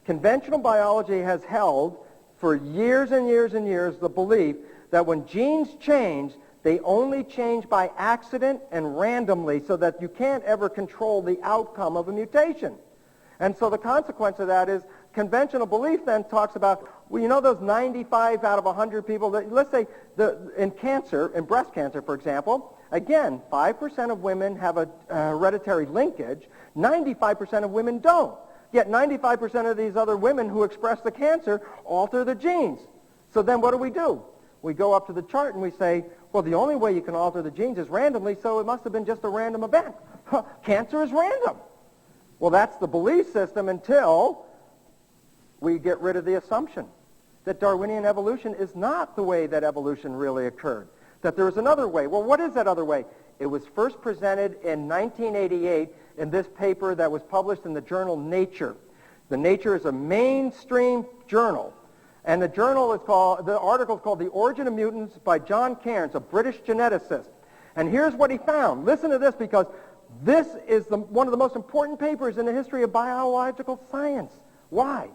S3: Conventional biology has held for years and years and years the belief that when genes change, they only change by accident and randomly so that you can't ever control the outcome of a mutation. And so the consequence of that is conventional belief then talks about, well, you know those 95 out of 100 people, that, let's say in cancer, in breast cancer, for example, again, 5% of women have a hereditary linkage, 95% of women don't. Yet 95% of these other women who express the cancer alter the genes. So then what do? We go up to the chart and we say, well, the only way you can alter the genes is randomly, so it must have been just a random event. Cancer is random. Well, that's the belief system until we get rid of the assumption that Darwinian evolution is not the way that evolution really occurred, that there is another way. Well, what is that other way? It was first presented in 1988 in this paper that was published in the journal Nature. The Nature is a mainstream journal, and the article is called The Origin of Mutants by John Cairns, a British geneticist. And here's what he found. Listen to this, because this is one of the most important papers in the history of biological science. Why?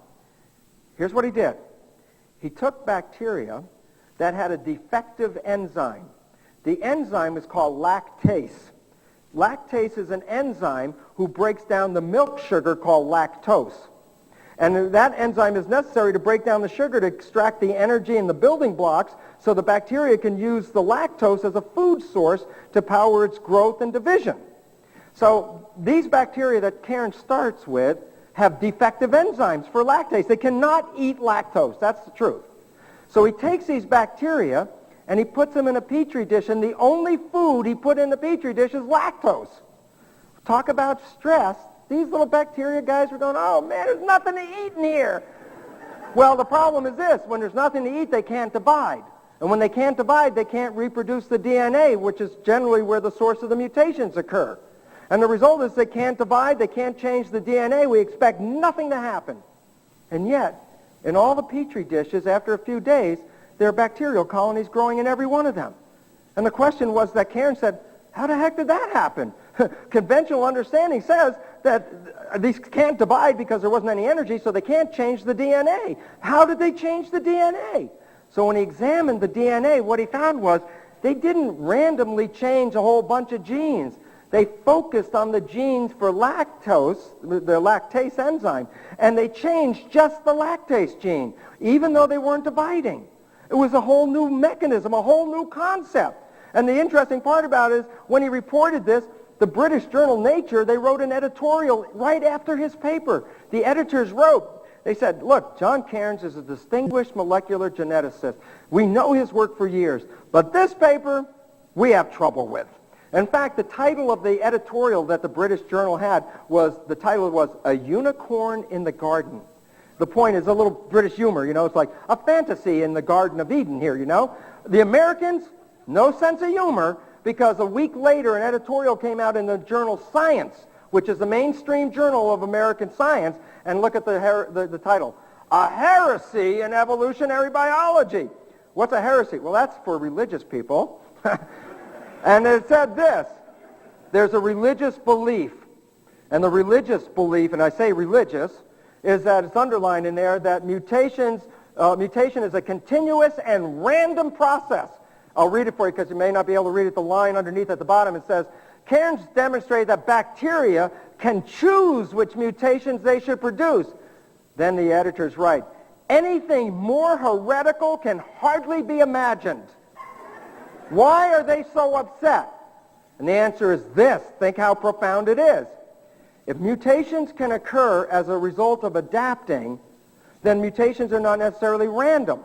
S3: Here's what he did. He took bacteria that had a defective enzyme. The enzyme is called lactase. Lactase is an enzyme who breaks down the milk sugar called lactose. And that enzyme is necessary to break down the sugar to extract the energy and the building blocks so the bacteria can use the lactose as a food source to power its growth and division. So these bacteria that Cairns starts with have defective enzymes for lactase. They cannot eat lactose. That's the truth. So he takes these bacteria and he puts them in a petri dish, and the only food he put in the petri dish is lactose. Talk about stress. These little bacteria guys were going, oh man, there's nothing to eat in here. Well, the problem is this. When there's nothing to eat, they can't divide. And when they can't divide, they can't reproduce the DNA, which is generally where the source of the mutations occur. And the result is they can't divide, they can't change the DNA. We expect nothing to happen. And yet, in all the petri dishes, after a few days, there are bacterial colonies growing in every one of them. And the question was that Cairns said, how the heck did that happen? Conventional understanding says that these can't divide because there wasn't any energy, so they can't change the DNA. How did they change the DNA? So when he examined the DNA, what he found was they didn't randomly change a whole bunch of genes. They focused on the genes for lactose, the lactase enzyme, and they changed just the lactase gene, even though they weren't dividing. It was a whole new mechanism, a whole new concept. And the interesting part about it is when he reported this, the British journal Nature, they wrote an editorial right after his paper. The editors wrote, they said, look, John Cairns is a distinguished molecular geneticist. We know his work for years, but this paper we have trouble with. In fact, the title of the editorial that the British journal had was, the title was A Unicorn in the Garden. The point is a little British humor, you know, it's like a fantasy in the Garden of Eden here, you know. The Americans, no sense of humor, because a week later an editorial came out in the journal Science, which is the mainstream journal of American science, and look at the title, A Heresy in Evolutionary Biology. What's a heresy? Well, that's for religious people. And it said this, there's a religious belief, and the religious belief, and I say religious, is that it's underlined in there that mutation is a continuous and random process. I'll read it for you because you may not be able to read it. The line underneath at the bottom, it says, Cairns demonstrated that bacteria can choose which mutations they should produce. Then the editors write, anything more heretical can hardly be imagined. Why are they so upset? And the answer is this. Think how profound it is. If mutations can occur as a result of adapting, then mutations are not necessarily random.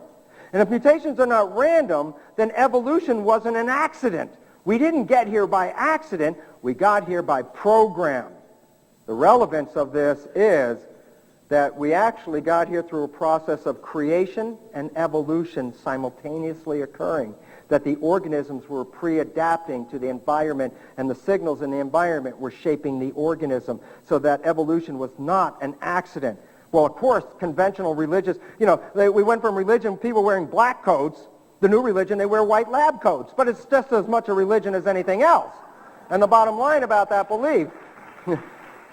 S3: And if mutations are not random, then evolution wasn't an accident. We didn't get here by accident. We got here by program. The relevance of this is that we actually got here through a process of creation and evolution simultaneously occurring, that the organisms were pre-adapting to the environment and the signals in the environment were shaping the organism, so that evolution was not an accident. Well, of course, conventional religious, you know, we went from religion, people wearing black coats, the new religion, they wear white lab coats, but it's just as much a religion as anything else. And the bottom line about that belief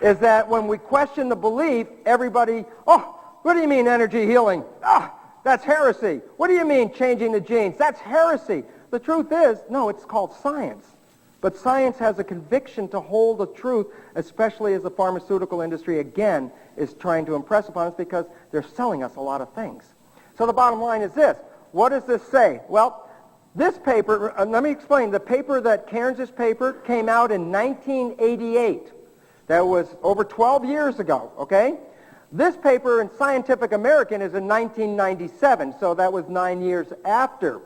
S3: is that when we question the belief, everybody, oh, what do you mean energy healing? Ah, that's heresy. What do you mean changing the genes? That's heresy. The truth is, no, it's called science. But science has a conviction to hold the truth, especially as the pharmaceutical industry, again, is trying to impress upon us because they're selling us a lot of things. So the bottom line is this. What does this say? Well, this paper, let me explain. The paper that Cairns' paper came out in 1988. That was over 12 years ago, okay? This paper in Scientific American is in 1997, so that was 9 years after.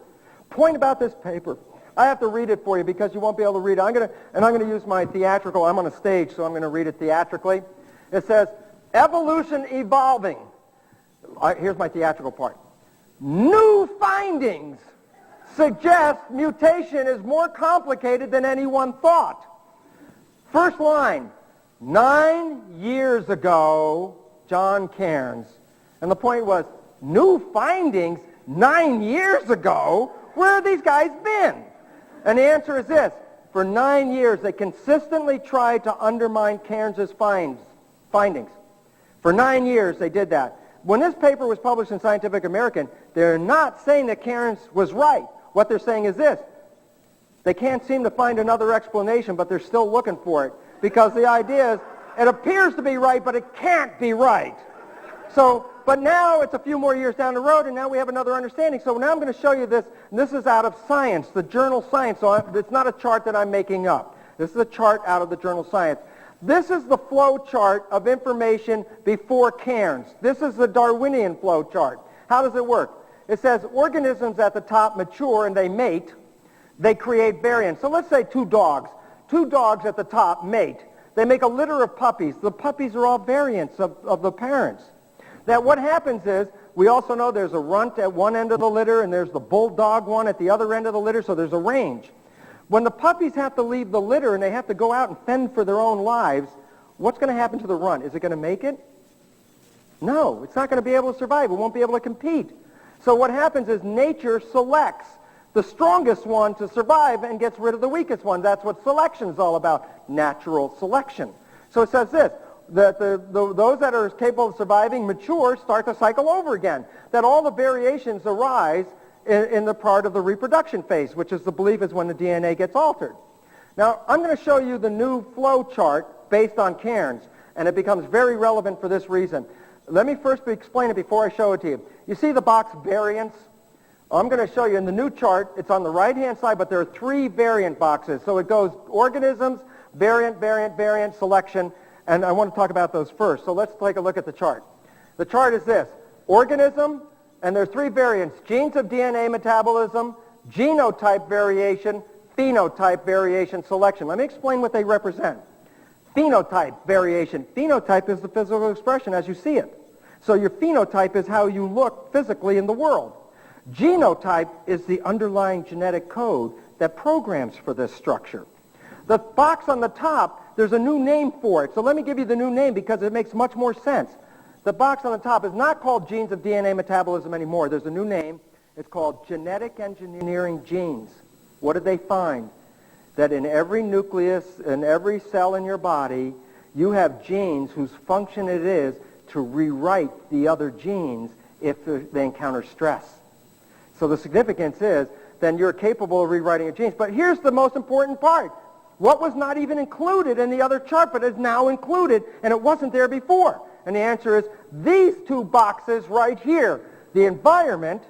S3: Point about this paper. I have to read it for you because you won't be able to read it. I'm going to use my theatrical. I'm on a stage, so I'm going to read it theatrically. It says, evolution evolving. Here's my theatrical part. New findings suggest mutation is more complicated than anyone thought. First line, 9 years ago, John Cairns. And the point was, new findings 9 years ago? Where have these guys been? And the answer is this. For 9 years, they consistently tried to undermine Cairns' findings. For 9 years, they did that. When this paper was published in Scientific American, they're not saying that Cairns was right. What they're saying is this. They can't seem to find another explanation, but they're still looking for it. Because the idea is, it appears to be right, but it can't be right. So, but now it's a few more years down the road, and now we have another understanding. So now I'm going to show you this, and this is out of Science, the journal Science. So it's not a chart that I'm making up. This is a chart out of the journal Science. This is the flow chart of information before Cairns. This is the Darwinian flow chart. How does it work? It says organisms at the top mature and they mate. They create variants. So let's say two dogs. Two dogs at the top mate. They make a litter of puppies. The puppies are all variants of the parents. Now what happens is, we also know there's a runt at one end of the litter and there's the bulldog one at the other end of the litter, so there's a range. When the puppies have to leave the litter and they have to go out and fend for their own lives, what's going to happen to the runt? Is it going to make it? No, it's not going to be able to survive. It won't be able to compete. So what happens is nature selects the strongest one to survive and gets rid of the weakest one. That's what selection is all about, natural selection. So it says this, that those that are capable of surviving mature start to cycle over again, that all the variations arise in the part of the reproduction phase, which is the belief is when the DNA gets altered. Now, I'm going to show you the new flow chart based on Cairns, and it becomes very relevant for this reason. Let me first explain it before I show it to you. You see the box variants? I'm going to show you in the new chart, it's on the right-hand side, but there are 3 variant boxes. So it goes organisms, variant, variant, variant, selection, and I want to talk about those first. So let's take a look at the chart. The chart is this, organism, and there are 3 variants, genes of DNA metabolism, genotype variation, phenotype variation, selection. Let me explain what they represent. Phenotype variation. Phenotype is the physical expression as you see it. So your phenotype is how you look physically in the world. Genotype is the underlying genetic code that programs for this structure. The box on the top, there's a new name for it. So let me give you the new name because it makes much more sense. The box on the top is not called genes of DNA metabolism anymore. There's a new name. It's called genetic engineering genes. What did they find? That in every nucleus, in every cell in your body, you have genes whose function it is to rewrite the other genes if they encounter stress. So the significance is then you're capable of rewriting your genes. But here's the most important part. What was not even included in the other chart but is now included, and it wasn't there before? And the answer is these 2 boxes right here, the environment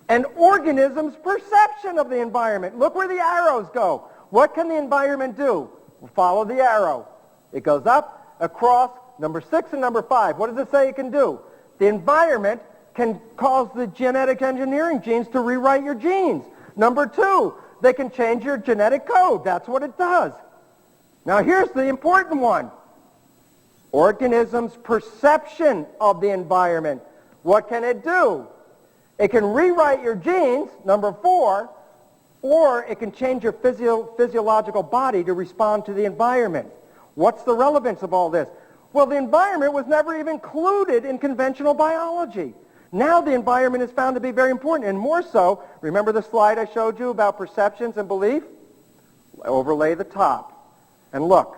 S3: and organisms' perception of the environment. Look where the arrows go. What can the environment do? Follow the arrow. It goes up, across, number 6 and number 5. What does it say it can do? The environment can cause the genetic engineering genes to rewrite your genes. Number 2, they can change your genetic code. That's what it does. Now here's the important one. Organisms' perception of the environment. What can it do? It can rewrite your genes, number 4, or it can change your physiological body to respond to the environment. What's the relevance of all this? Well, the environment was never even included in conventional biology. Now the environment is found to be very important, and more so, remember the slide I showed you about perceptions and belief? Overlay the top. And look,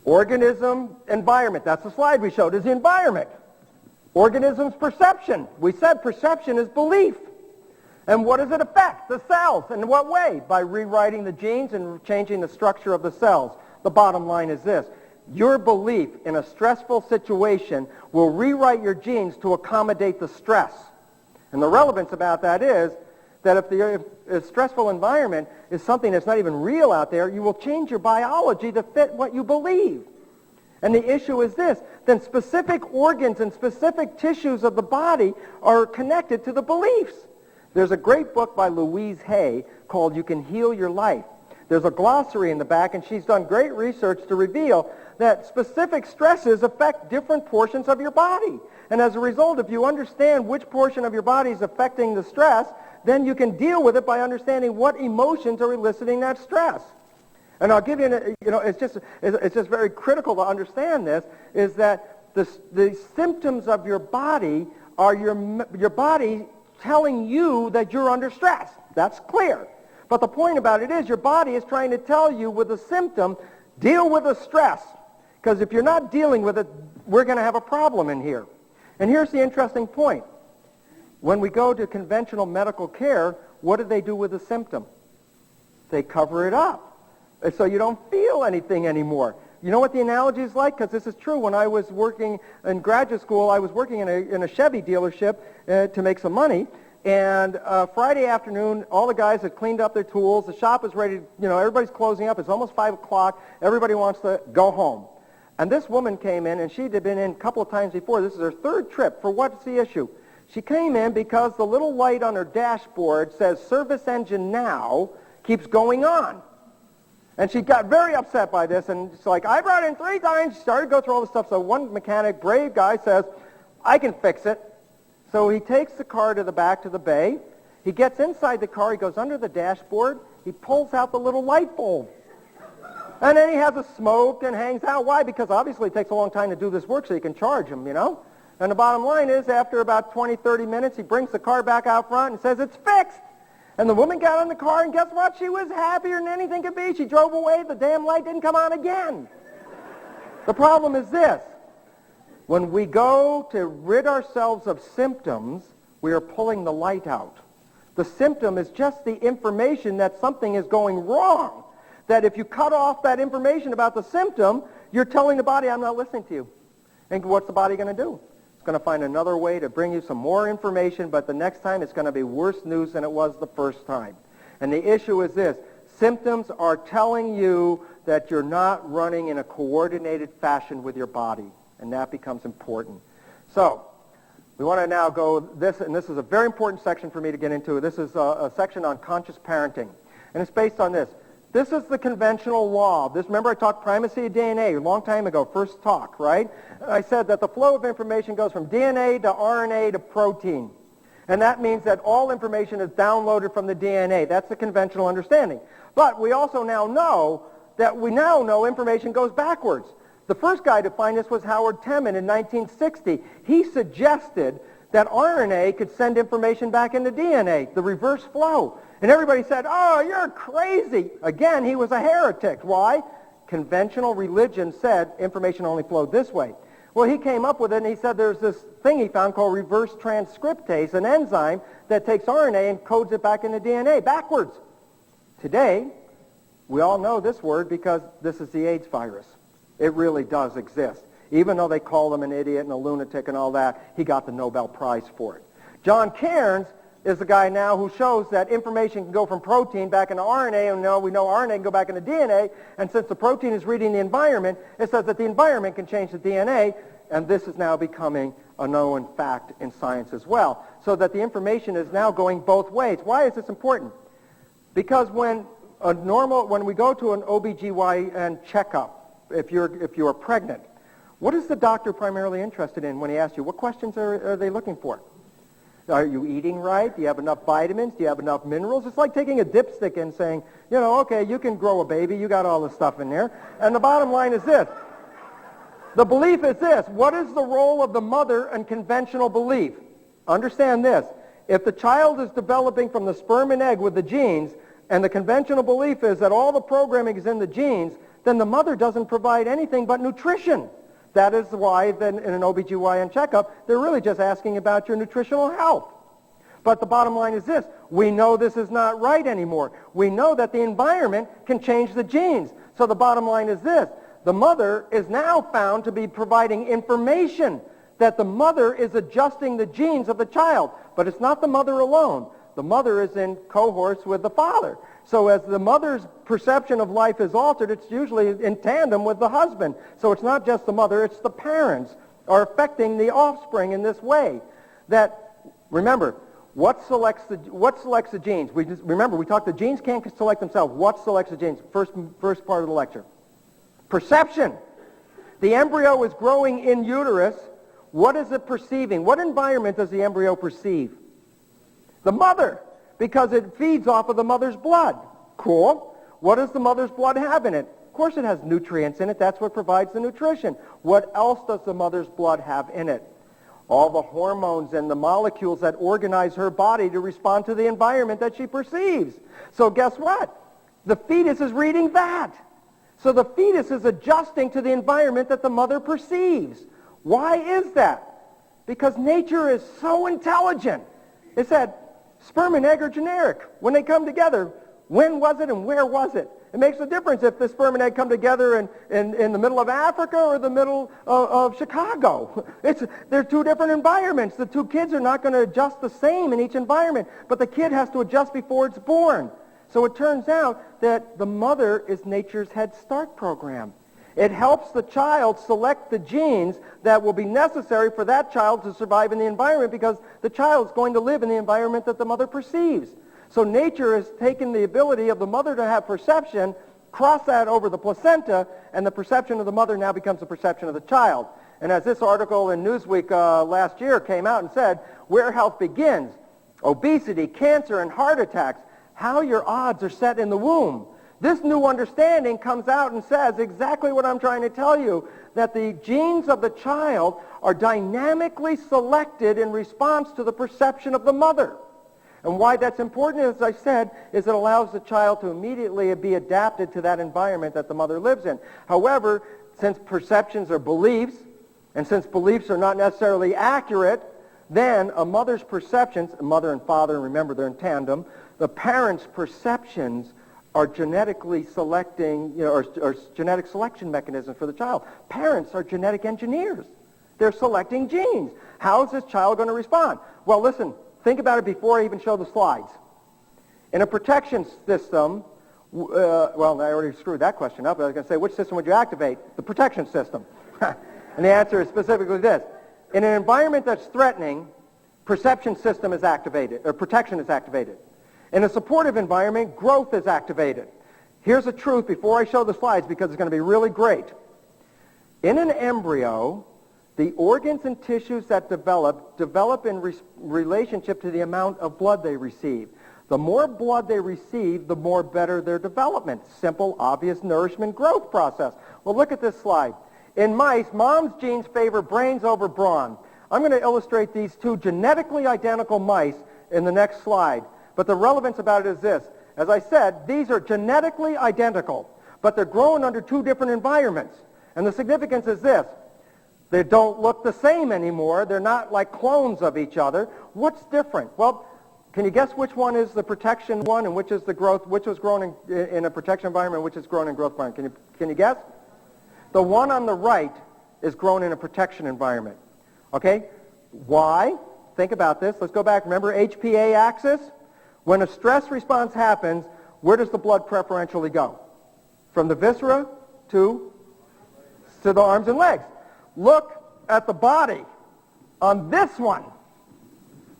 S3: organism, environment, that's the slide we showed, is the environment. Organism's perception. We said perception is belief. And what does it affect? The cells. In what way? By rewriting the genes and changing the structure of the cells. The bottom line is this. Your belief in a stressful situation will rewrite your genes to accommodate the stress. And the relevance about that is that if the stressful environment is something that's not even real out there, you will change your biology to fit what you believe. And the issue is this, then specific organs and specific tissues of the body are connected to the beliefs. There's a great book by Louise Hay called You Can Heal Your Life. There's a glossary in the back, and she's done great research to reveal that specific stresses affect different portions of your body. And as a result, if you understand which portion of your body is affecting the stress, then you can deal with it by understanding what emotions are eliciting that stress. And I'll give you, it's just very critical to understand this, is that the symptoms of your body are your body telling you that you're under stress. That's clear. But the point about it is your body is trying to tell you with a symptom, deal with the stress. Because if you're not dealing with it, we're going to have a problem in here. And here's the interesting point. When we go to conventional medical care, what do they do with the symptom? They cover it up. So you don't feel anything anymore. You know what the analogy is like? Because this is true. When I was working in graduate school, I was working in a Chevy dealership to make some money. And Friday afternoon, all the guys had cleaned up their tools. The shop is ready. Everybody's closing up. It's almost 5 o'clock. Everybody wants to go home. And this woman came in, and she'd been in a couple of times before. This is her third trip. For what's the issue? She came in because the little light on her dashboard says service engine now keeps going on. And she got very upset by this, and it's like, I brought in 3 times. She started to go through all this stuff. So one mechanic, brave guy, says, I can fix it. So he takes the car to the back to the bay. He gets inside the car. He goes under the dashboard. He pulls out the little light bulb. And then he has it smoked and hangs out. Why? Because obviously it takes a long time to do this work so you can charge him, And the bottom line is, after about 20, 30 minutes, he brings the car back out front and says, it's fixed. And the woman got in the car, and guess what? She was happier than anything could be. She drove away. The damn light didn't come on again. The problem is this. When we go to rid ourselves of symptoms, we are pulling the light out. The symptom is just the information that something is going wrong. That if you cut off that information about the symptom, you're telling the body, I'm not listening to you. And what's the body going to do? It's going to find another way to bring you some more information, but the next time it's going to be worse news than it was the first time. And the issue is this. Symptoms are telling you that you're not running in a coordinated fashion with your body, and that becomes important. So we want to now go this, and this is a very important section for me to get into. This is a section on conscious parenting, and it's based on this. This is the conventional law. Remember I talked primacy of DNA a long time ago, first talk, right? I said that the flow of information goes from DNA to RNA to protein. And that means that all information is downloaded from the DNA. That's the conventional understanding. But we also now know that information goes backwards. The first guy to find this was Howard Temin in 1960. He suggested that RNA could send information back into DNA, the reverse flow. And everybody said, oh, you're crazy. Again, he was a heretic. Why? Conventional religion said information only flowed this way. Well, he came up with it, and he said there's this thing he found called reverse transcriptase, an enzyme that takes RNA and codes it back into DNA backwards. Today, we all know this word because this is the AIDS virus. It really does exist. Even though they call him an idiot and a lunatic and all that, he got the Nobel Prize for it. John Cairns is the guy now who shows that information can go from protein back into RNA, and we know RNA can go back into DNA, and since the protein is reading the environment, it says that the environment can change the DNA, and this is now becoming a known fact in science as well, so that the information is now going both ways. Why is this important? Because when we go to an OBGYN checkup, if you're pregnant, what is the doctor primarily interested in when he asks you? What questions are they looking for? Are you eating right? Do you have enough vitamins? Do you have enough minerals? It's like taking a dipstick and saying, okay, you can grow a baby. You got all the stuff in there. And the bottom line is this. The belief is this. What is the role of the mother in conventional belief? Understand this. If the child is developing from the sperm and egg with the genes, and the conventional belief is that all the programming is in the genes, then the mother doesn't provide anything but nutrition. That is why then in an OBGYN checkup, they're really just asking about your nutritional health. But the bottom line is this. We know this is not right anymore. We know that the environment can change the genes. So the bottom line is this. The mother is now found to be providing information that the mother is adjusting the genes of the child. But it's not the mother alone. The mother is in cohorts with the father. So as the mother's perception of life is altered, it's usually in tandem with the husband. So it's not just the mother, it's the parents are affecting the offspring in this way. That, remember, what selects the genes? Remember, we talked the genes can't select themselves. What selects the genes? First part of the lecture. Perception. The embryo is growing in uterus. What is it perceiving? What environment does the embryo perceive? The mother, because it feeds off of the mother's blood. Cool. What does the mother's blood have in it? Of course it has nutrients in it. That's what provides the nutrition. What else does the mother's blood have in it? All the hormones and the molecules that organize her body to respond to the environment that she perceives. So guess what? The fetus is reading that. So the fetus is adjusting to the environment that the mother perceives. Why is that? Because nature is so intelligent. It said, sperm and egg are generic. When they come together, when was it and where was it? It makes a difference if the sperm and egg come together in the middle of Africa or the middle of Chicago. They're two different environments. The two kids are not going to adjust the same in each environment, but the kid has to adjust before it's born. So it turns out that the mother is nature's Head Start program. It helps the child select the genes that will be necessary for that child to survive in the environment because the child is going to live in the environment that the mother perceives. So nature has taken the ability of the mother to have perception, cross that over the placenta, and the perception of the mother now becomes the perception of the child. And as this article in Newsweek last year came out and said, where health begins, obesity, cancer, and heart attacks, how your odds are set in the womb. This new understanding comes out and says exactly what I'm trying to tell you, that the genes of the child are dynamically selected in response to the perception of the mother. And why that's important, as I said, is it allows the child to immediately be adapted to that environment that the mother lives in. However, since perceptions are beliefs, and since beliefs are not necessarily accurate, then a mother's perceptions, mother and father, remember they're in tandem, the parents' perceptions are genetically selecting, or genetic selection mechanisms for the child. Parents are genetic engineers. They're selecting genes. How is this child going to respond? Well, listen, think about it before I even show the slides. In a protection system, well, I already screwed that question up. I was going to say, which system would you activate? The protection system. And the answer is specifically this. In an environment that's threatening, perception system is activated, or protection is activated. In a supportive environment, growth is activated. Here's the truth before I show the slides because it's going to be really great. In an embryo, the organs and tissues that develop in relationship to the amount of blood they receive. The more blood they receive, the more better their development. Simple, obvious nourishment growth process. Well, look at this slide. In mice, mom's genes favor brains over brawn. I'm going to illustrate these two genetically identical mice in the next slide. But the relevance about it is this. As I said, these are genetically identical, but they're grown under two different environments. And the significance is this. They don't look the same anymore. They're not like clones of each other. What's different? Well, can you guess which one is the protection one and which is the growth, which was grown in a protection environment, which is grown in growth environment? Can you guess? The one on the right is grown in a protection environment. Okay? Why? Think about this. Let's go back. Remember HPA axis? When a stress response happens, where does the blood preferentially go? From the viscera to the arms and legs. Look at the body on this one.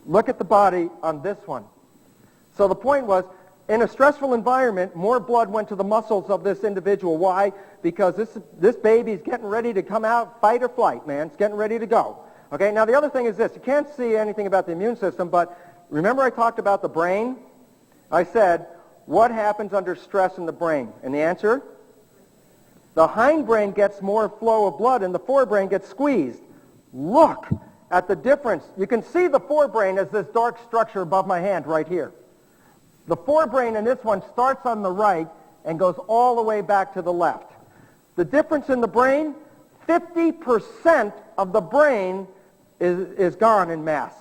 S3: Look at the body on this one. So the point was, in a stressful environment, more blood went to the muscles of this individual. Why? Because this baby is getting ready to come out, fight or flight, man. It's getting ready to go. Okay, now the other thing is this. You can't see anything about the immune system, but remember I talked about the brain? I said, what happens under stress in the brain? And the answer? The hindbrain gets more flow of blood and the forebrain gets squeezed. Look at the difference. You can see the forebrain as this dark structure above my hand right here. The forebrain in this one starts on the right and goes all the way back to the left. The difference in the brain, 50% of the brain is gone in mass.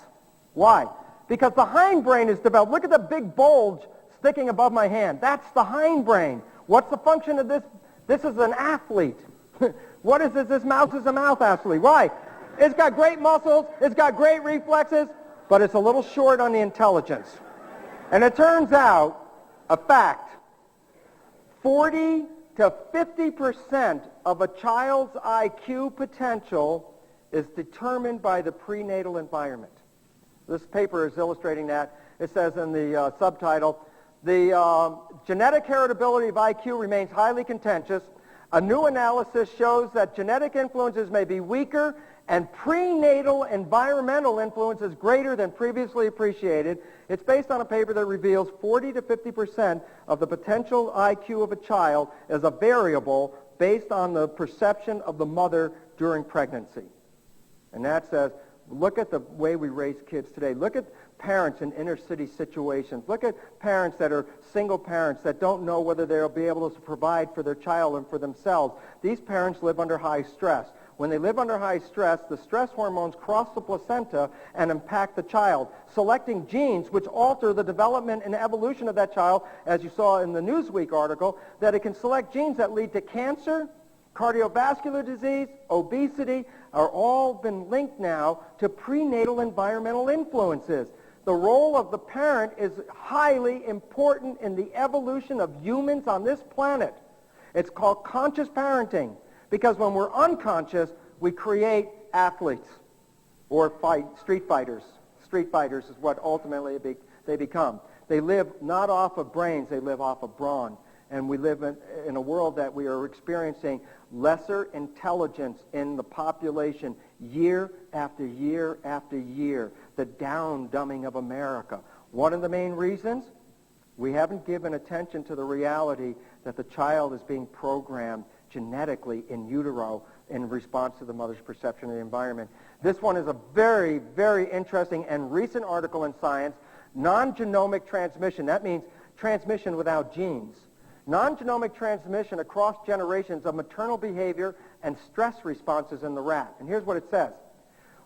S3: Why? because the hindbrain is developed. Look at the big bulge sticking above my hand. That's the hindbrain. What's the function of this? This is an athlete. What is this? This mouse is a mouth athlete. Why? It's got great muscles, it's got great reflexes, but it's a little short on the intelligence. And it turns out, a fact, 40 to 50% of a child's IQ potential is determined by the prenatal environment. This paper is illustrating that. It says in the subtitle, the genetic heritability of IQ remains highly contentious. A new analysis shows that genetic influences may be weaker and prenatal environmental influence is greater than previously appreciated. It's based on a paper that reveals 40 to 50% of the potential IQ of a child is a variable based on the perception of the mother during pregnancy. And that says, look at the way we raise kids today. Look at parents in inner city situations. Look at parents that are single parents that don't know whether they'll be able to provide for their child and for themselves. These parents live under high stress. When they live under high stress, the stress hormones cross the placenta and impact the child, selecting genes which alter the development and evolution of that child, as you saw in the Newsweek article, that it can select genes that lead to cancer, cardiovascular disease, obesity, are all been linked now to prenatal environmental influences. The role of the parent is highly important in the evolution of humans on this planet. It's called conscious parenting, because when we're unconscious, we create athletes or street fighters. Street fighters is what ultimately they become. They live not off of brains, they live off of brawn. And we live in a world that we are experiencing lesser intelligence in the population year after year after year, the down-dumbing of America. One of the main reasons, we haven't given attention to the reality that the child is being programmed genetically in utero in response to the mother's perception of the environment. This one is a very, very interesting and recent article in Science, non-genomic transmission. That means transmission without genes. Non-genomic transmission across generations of maternal behavior and stress responses in the rat. And here's what it says.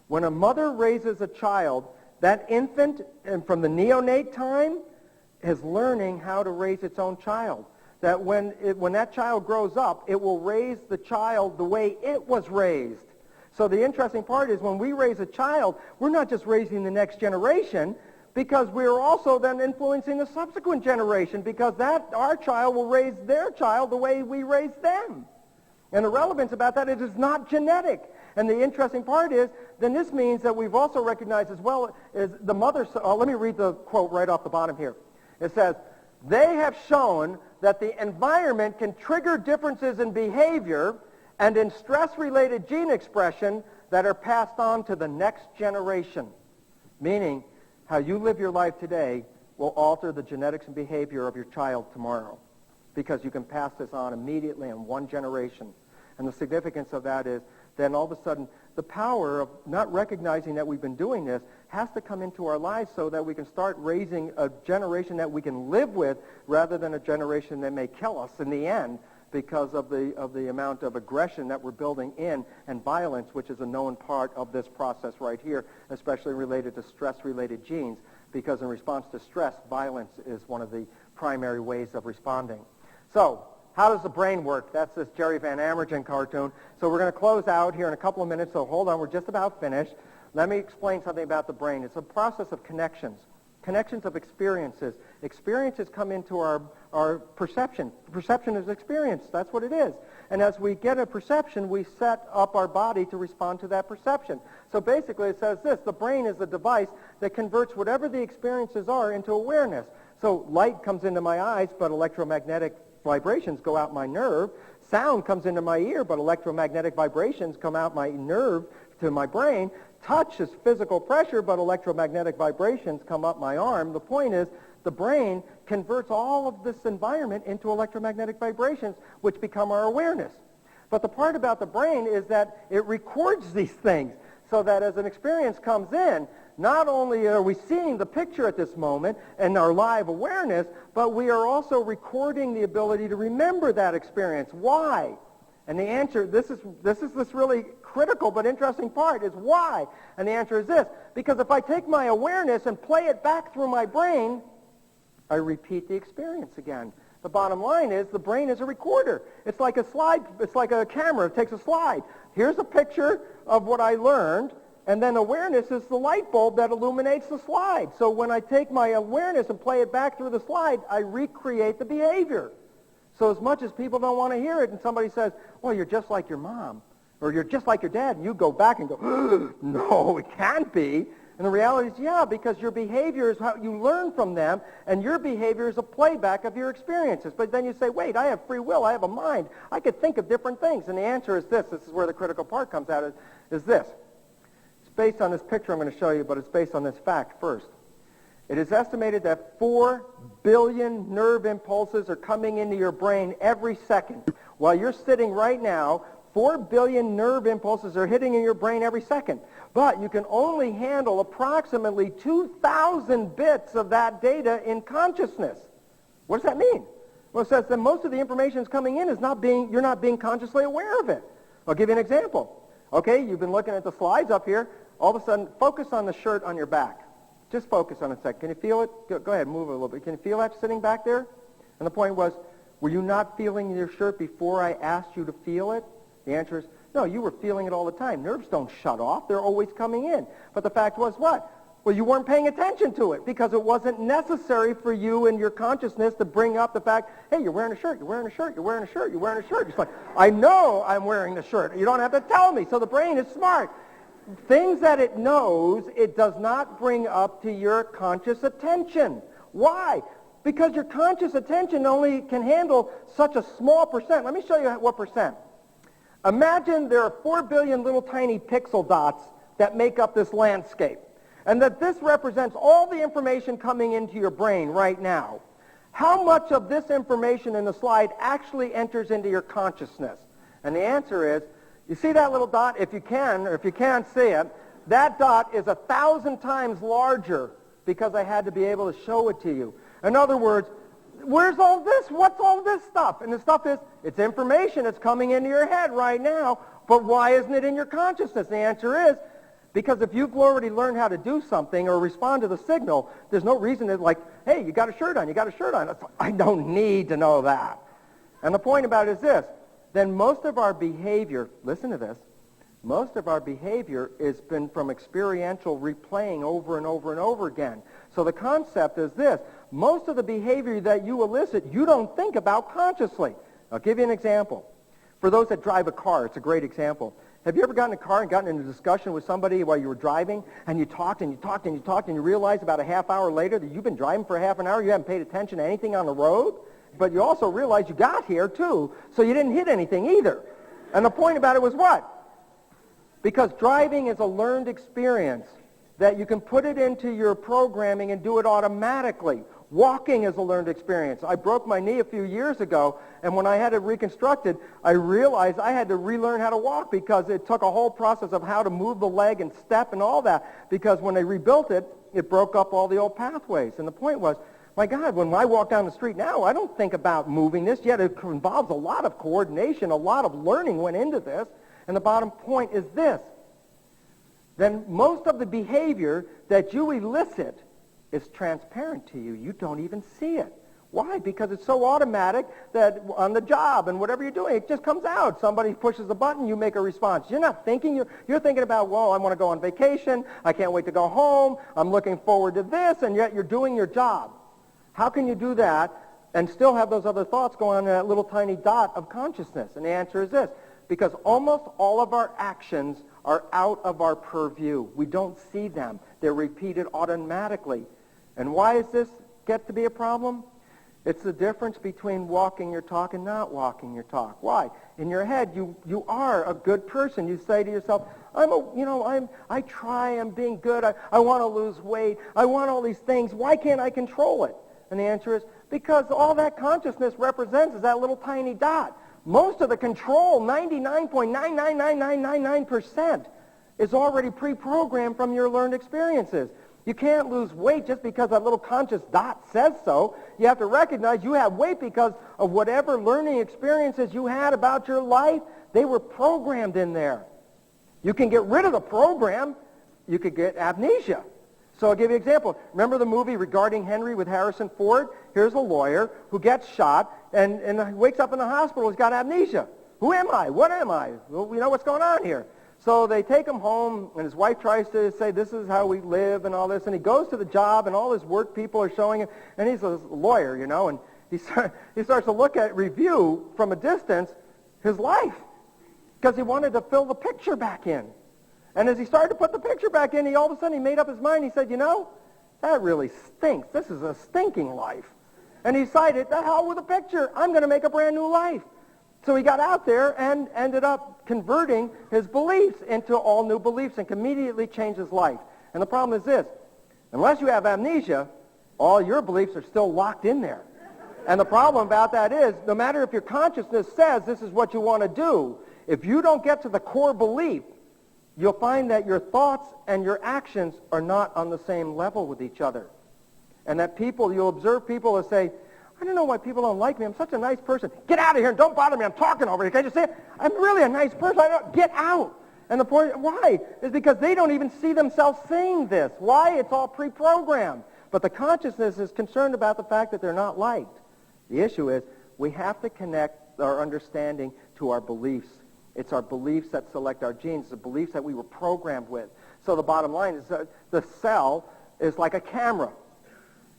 S3: When a mother raises a child, that infant, and from the neonate time, is learning how to raise its own child. That when that child grows up, it will raise the child the way it was raised. So the interesting part is when we raise a child, we're not just raising the next generation, because we're also then influencing the subsequent generation, because our child will raise their child the way we raised them. And the relevance about that, it is not genetic. And the interesting part is, then this means that we've also recognized as well as the mother, let me read the quote right off the bottom here. It says, they have shown that the environment can trigger differences in behavior and in stress-related gene expression that are passed on to the next generation. Meaning, how you live your life today will alter the genetics and behavior of your child tomorrow, because you can pass this on immediately in one generation. And the significance of that is then all of a sudden the power of not recognizing that we've been doing this has to come into our lives so that we can start raising a generation that we can live with rather than a generation that may kill us in the end because of the amount of aggression that we're building in and violence, which is a known part of this process right here, especially related to stress-related genes, because in response to stress, violence is one of the primary ways of responding. So, how does the brain work? That's this Jerry Van Amergen cartoon. So we're going to close out here in a couple of minutes, so hold on, we're just about finished. Let me explain something about the brain. It's a process of connections of experiences. Experiences come into our perception. Perception is experience. That's what it is. And as we get a perception, we set up our body to respond to that perception. So basically it says this, the brain is a device that converts whatever the experiences are into awareness. So light comes into my eyes, but electromagnetic vibrations go out my nerve. Sound comes into my ear, but electromagnetic vibrations come out my nerve to my brain. Touch is physical pressure, but electromagnetic vibrations come up my arm. The point is, the brain converts all of this environment into electromagnetic vibrations, which become our awareness. But the part about the brain is that it records these things, so that as an experience comes in, not only are we seeing the picture at this moment and our live awareness, but we are also recording the ability to remember that experience. Why? And the answer, this is this really critical but interesting part is why. And the answer is this: because if I take my awareness and play it back through my brain, I repeat the experience again. The bottom line is the brain is a recorder. It's like a slide. It's like a camera. It takes a slide. Here's a picture of what I learned, and then awareness is the light bulb that illuminates the slide. So when I take my awareness and play it back through the slide, I recreate the behavior. So as much as people don't want to hear it, and somebody says, well, you're just like your mom, or you're just like your dad, and you go back and go, no, it can't be. And the reality is, yeah, because your behavior is how you learn from them, and your behavior is a playback of your experiences. But then you say, wait, I have free will, I have a mind, I could think of different things. And the answer is this is where the critical part comes out, is this. It's based on this picture I'm going to show you, but it's based on this fact first. It is estimated that 4 billion nerve impulses are coming into your brain every second. While you're sitting right now, 4 billion nerve impulses are hitting in your brain every second. But you can only handle approximately 2,000 bits of that data in consciousness. What does that mean? Well, it says that most of the information that's coming in is you're not being consciously aware of it. I'll give you an example. Okay, you've been looking at the slides up here. All of a sudden, focus on the shirt on your back. Just focus on it a second. Can you feel it? Go ahead, move it a little bit. Can you feel that sitting back there? And the point was, were you not feeling your shirt before I asked you to feel it? The answer is, no, you were feeling it all the time. Nerves don't shut off. They're always coming in. But the fact was what? Well, you weren't paying attention to it because it wasn't necessary for you and your consciousness to bring up the fact, hey, you're wearing a shirt, you're wearing a shirt, you're wearing a shirt, you're wearing a shirt. It's like, I know I'm wearing the shirt. You don't have to tell me. So the brain is smart. Things that it knows, it does not bring up to your conscious attention. Why? Because your conscious attention only can handle such a small percent. Let me show you what percent. Imagine there are 4 billion little tiny pixel dots that make up this landscape, and that this represents all the information coming into your brain right now. How much of this information in the slide actually enters into your consciousness? And the answer is, you see that little dot? If you can, or if you can't see it, that dot is 1,000 times larger because I had to be able to show it to you. In other words, where's all this? What's all this stuff? And the stuff is, it's information that's coming into your head right now, but why isn't it in your consciousness? The answer is, because if you've already learned how to do something or respond to the signal, there's no reason to like, hey, you got a shirt on, you got a shirt on. I don't need to know that. And the point about it is this, then most of our behavior, listen to this, most of our behavior has been from experiential replaying over and over and over again. So the concept is this, most of the behavior that you elicit, you don't think about consciously. I'll give you an example. For those that drive a car, it's a great example. Have you ever gotten in a car and gotten in a discussion with somebody while you were driving, and you talked and you talked and you talked, and you realized about a half hour later that you've been driving for half an hour, you haven't paid attention to anything on the road, but you also realized you got here too, so you didn't hit anything either. And the point about it was what? Because driving is a learned experience that you can put it into your programming and do it automatically. Walking is a learned experience. I broke my knee a few years ago, and when I had it reconstructed, I realized I had to relearn how to walk because it took a whole process of how to move the leg and step and all that, because when they rebuilt it, it broke up all the old pathways. And the point was, my God, when I walk down the street now, I don't think about moving this, yet it involves a lot of coordination, a lot of learning went into this. And the bottom point is this. Then most of the behavior that you elicit is transparent to you. You don't even see it. Why? Because it's so automatic that on the job and whatever you're doing, it just comes out. Somebody pushes a button, you make a response. You're not thinking. You're thinking about, well, I want to go on vacation. I can't wait to go home. I'm looking forward to this, and yet you're doing your job. How can you do that and still have those other thoughts go on in that little tiny dot of consciousness? And the answer is this. Because almost all of our actions are out of our purview. We don't see them. They're repeated automatically. And why does this get to be a problem? It's the difference between walking your talk and not walking your talk. Why? In your head, you are a good person. You say to yourself, I try, I'm being good, I want to lose weight, I want all these things. Why can't I control it? And the answer is, because all that consciousness represents is that little tiny dot. Most of the control, 99.999999%, is already pre-programmed from your learned experiences. You can't lose weight just because that little conscious dot says so. You have to recognize you have weight because of whatever learning experiences you had about your life. They were programmed in there. You can get rid of the program. You could get amnesia. So I'll give you an example. Remember the movie Regarding Henry with Harrison Ford? Here's a lawyer who gets shot and wakes up in the hospital. He's got amnesia. Who am I? What am I? Well, we know what's going on here. So they take him home, and his wife tries to say, this is how we live and all this. And he goes to the job, and all his work people are showing him. And he's a lawyer, you know, and he starts to look at, review from a distance, his life, because he wanted to fill the picture back in. And as he started to put the picture back in, all of a sudden he made up his mind. He said, you know, that really stinks. This is a stinking life. And he decided, the hell with the picture. I'm going to make a brand new life. So he got out there and ended up converting his beliefs into all new beliefs and immediately changed his life. And the problem is this. Unless you have amnesia, all your beliefs are still locked in there. And the problem about that is, no matter if your consciousness says this is what you want to do, if you don't get to the core belief, you'll find that your thoughts and your actions are not on the same level with each other. And that you'll observe people who say, I don't know why people don't like me. I'm such a nice person. Get out of here and don't bother me. I'm talking over here. Can't you see it? I'm really a nice person. Get out. And the point, why? Is because they don't even see themselves saying this. Why? It's all pre-programmed. But the consciousness is concerned about the fact that they're not liked. The issue is we have to connect our understanding to our beliefs. It's our beliefs that select our genes, the beliefs that we were programmed with. So the bottom line is the cell is like a camera.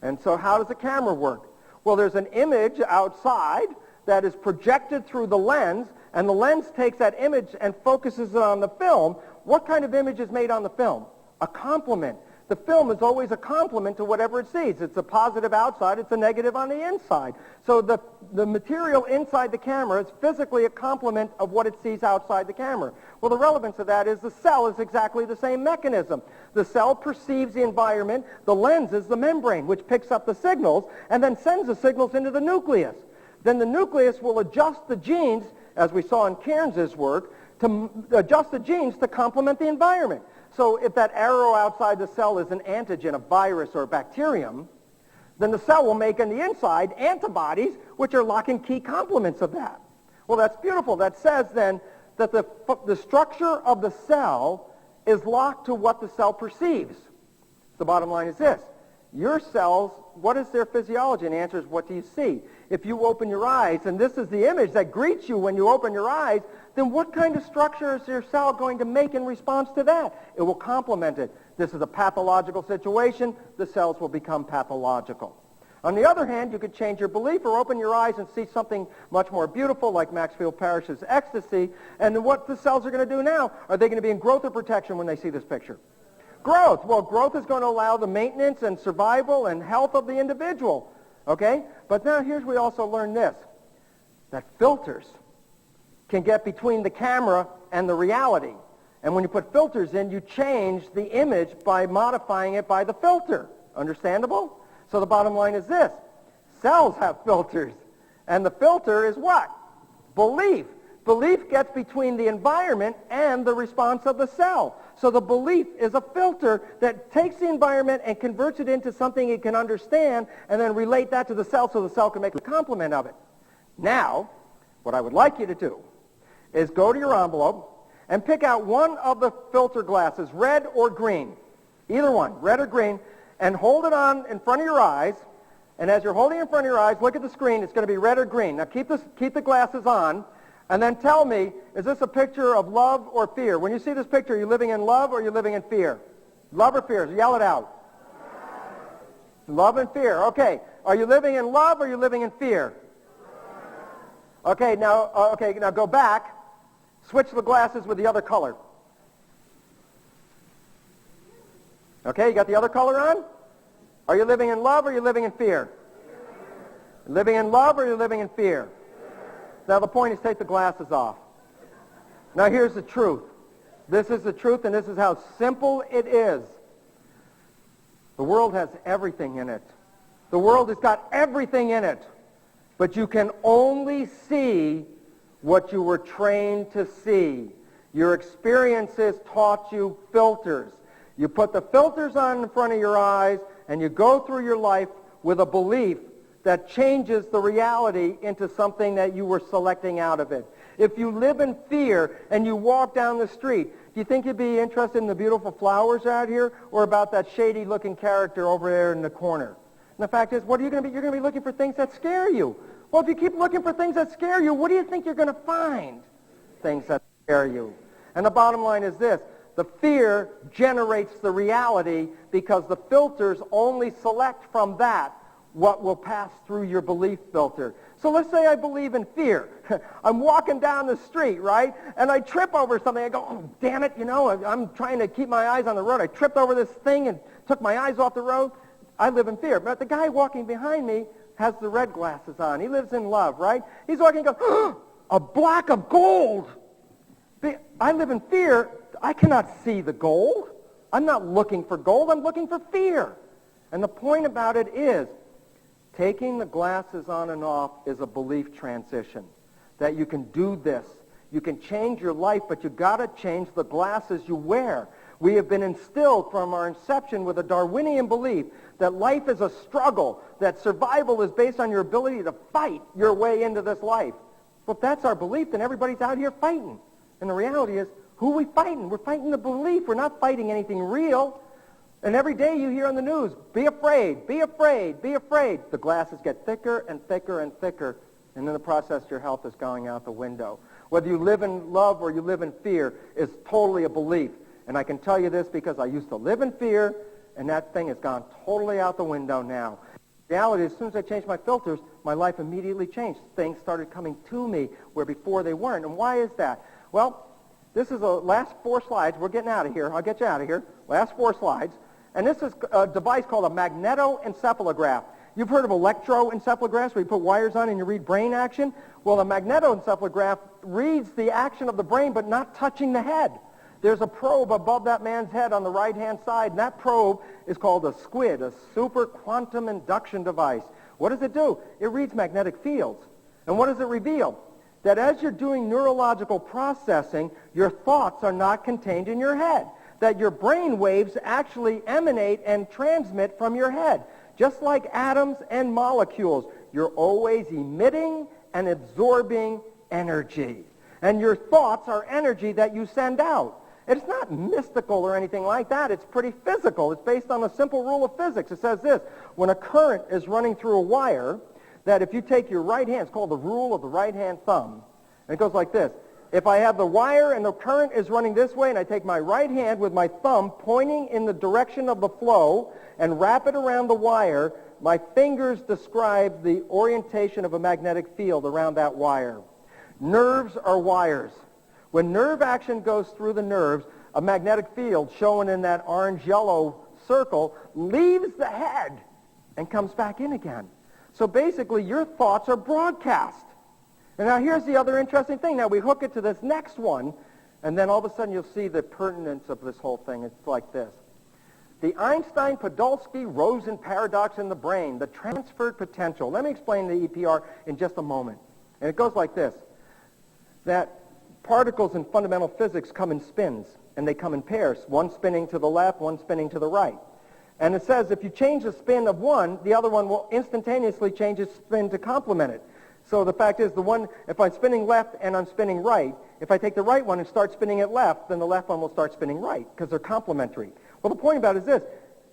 S3: And so how does a camera work? Well, there's an image outside that is projected through the lens, and the lens takes that image and focuses it on the film. What kind of image is made on the film? A complement. The film is always a complement to whatever it sees. It's a positive outside, it's a negative on the inside. So the material inside the camera is physically a complement of what it sees outside the camera. Well, the relevance of that is the cell is exactly the same mechanism. The cell perceives the environment. The lens is the membrane, which picks up the signals and then sends the signals into the nucleus. Then the nucleus will adjust the genes, as we saw in Cairns' work, to adjust the genes to complement the environment. So if that arrow outside the cell is an antigen, a virus or a bacterium, then the cell will make on the inside antibodies, which are lock and key complements of that. Well, that's beautiful. That says then that the structure of the cell is locked to what the cell perceives. The bottom line is this. Your cells, what is their physiology? And the answer is, what do you see? If you open your eyes, and this is the image that greets you when you open your eyes, then what kind of structure is your cell going to make in response to that? It will complement it. This is a pathological situation. The cells will become pathological. On the other hand, you could change your belief or open your eyes and see something much more beautiful, like Maxfield Parrish's ecstasy. And then what the cells are going to do now? Are they going to be in growth or protection when they see this picture? Growth. Well, growth is going to allow the maintenance and survival and health of the individual. Okay? But now here's we also learn this, that filters can get between the camera and the reality. And when you put filters in, you change the image by modifying it by the filter. Understandable? So the bottom line is this. Cells have filters. And the filter is what? Belief. Belief gets between the environment and the response of the cell. So the belief is a filter that takes the environment and converts it into something it can understand and then relate that to the cell so the cell can make a complement of it. Now, what I would like you to do is go to your envelope and pick out one of the filter glasses, red or green, either one, red or green, and hold it on in front of your eyes. And as you're holding it in front of your eyes, look at the screen. It's going to be red or green. Now keep the glasses on, and then tell me, is this a picture of love or fear? When you see this picture, are you living in love or are you living in fear? Love or fear? Yell it out. Love and fear. Okay. Are you living in love or are you living in fear? Okay, now go back. Switch the glasses with the other color. Okay, you got the other color on? Are you living in love or are you living in fear? Living in love or are you living in fear? Now the point is, take the glasses off. Now here's the truth. This is the truth, and this is how simple it is. The world has everything in it. The world has got everything in it. But you can only see what you were trained to see. Your experiences taught you filters. You put the filters on in front of your eyes, and you go through your life with a belief that changes the reality into something that you were selecting out of it. If you live in fear and you walk down the street, Do you think you'd be interested in the beautiful flowers out here or about that shady-looking character over there in the corner? And the fact is, what are you going to be? You're going to be looking for things that scare you. Well, if you keep looking for things that scare you, what do you think you're going to find? Things that scare you. And the bottom line is this. The fear generates the reality because the filters only select from that what will pass through your belief filter. So let's say I believe in fear. I'm walking down the street, right? And I trip over something. I go, oh, damn it, I'm trying to keep my eyes on the road. I tripped over this thing and took my eyes off the road. I live in fear. But the guy walking behind me has the red glasses on. He lives in love, right? He's walking and goes, oh, a block of gold. I live in fear. I cannot see the gold. I'm not looking for gold. I'm looking for fear. And the point about it is, taking the glasses on and off is a belief transition. That you can do this. You can change your life, but you've got to change the glasses you wear. We have been instilled from our inception with a Darwinian belief that life is a struggle, that survival is based on your ability to fight your way into this life. Well, if that's our belief, then everybody's out here fighting. And the reality is, who are we fighting? We're fighting the belief. We're not fighting anything real. And every day you hear on the news, be afraid, be afraid, be afraid. The glasses get thicker and thicker and thicker, and in the process your health is going out the window. Whether you live in love or you live in fear is totally a belief. And I can tell you this because I used to live in fear, and that thing has gone totally out the window now. The reality is, as soon as I changed my filters, my life immediately changed. Things started coming to me where before they weren't. And why is that? Well, this is the last 4 slides. We're getting out of here. I'll get you out of here. Last 4 slides. And this is a device called a magnetoencephalograph. You've heard of electroencephalographs where you put wires on and you read brain action? Well, a magnetoencephalograph reads the action of the brain but not touching the head. There's a probe above that man's head on the right-hand side, and that probe is called a SQUID, a super quantum induction device. What does it do? It reads magnetic fields. And what does it reveal? That as you're doing neurological processing, your thoughts are not contained in your head. That your brain waves actually emanate and transmit from your head. Just like atoms and molecules, you're always emitting and absorbing energy. And your thoughts are energy that you send out. It's not mystical or anything like that. It's pretty physical. It's based on a simple rule of physics. It says this: when a current is running through a wire, that if you take your right hand, it's called the rule of the right-hand thumb, and it goes like this. If I have the wire and the current is running this way, and I take my right hand with my thumb pointing in the direction of the flow and wrap it around the wire, my fingers describe the orientation of a magnetic field around that wire. Nerves are wires. When nerve action goes through the nerves, a magnetic field shown in that orange-yellow circle leaves the head and comes back in again. So basically, your thoughts are broadcast. And now here's the other interesting thing. Now we hook it to this next one, and then all of a sudden you'll see the pertinence of this whole thing. It's like this. The Einstein-Podolsky-Rosen paradox in the brain, the transferred potential. Let me explain the EPR in just a moment. And it goes like this. That particles in fundamental physics come in spins, and they come in pairs, one spinning to the left, one spinning to the right. And it says if you change the spin of one, the other one will instantaneously change its spin to complement it. So the fact is, if I'm spinning left and I'm spinning right, if I take the right one and start spinning it left, then the left one will start spinning right, because they're complementary. Well, the point about it is this.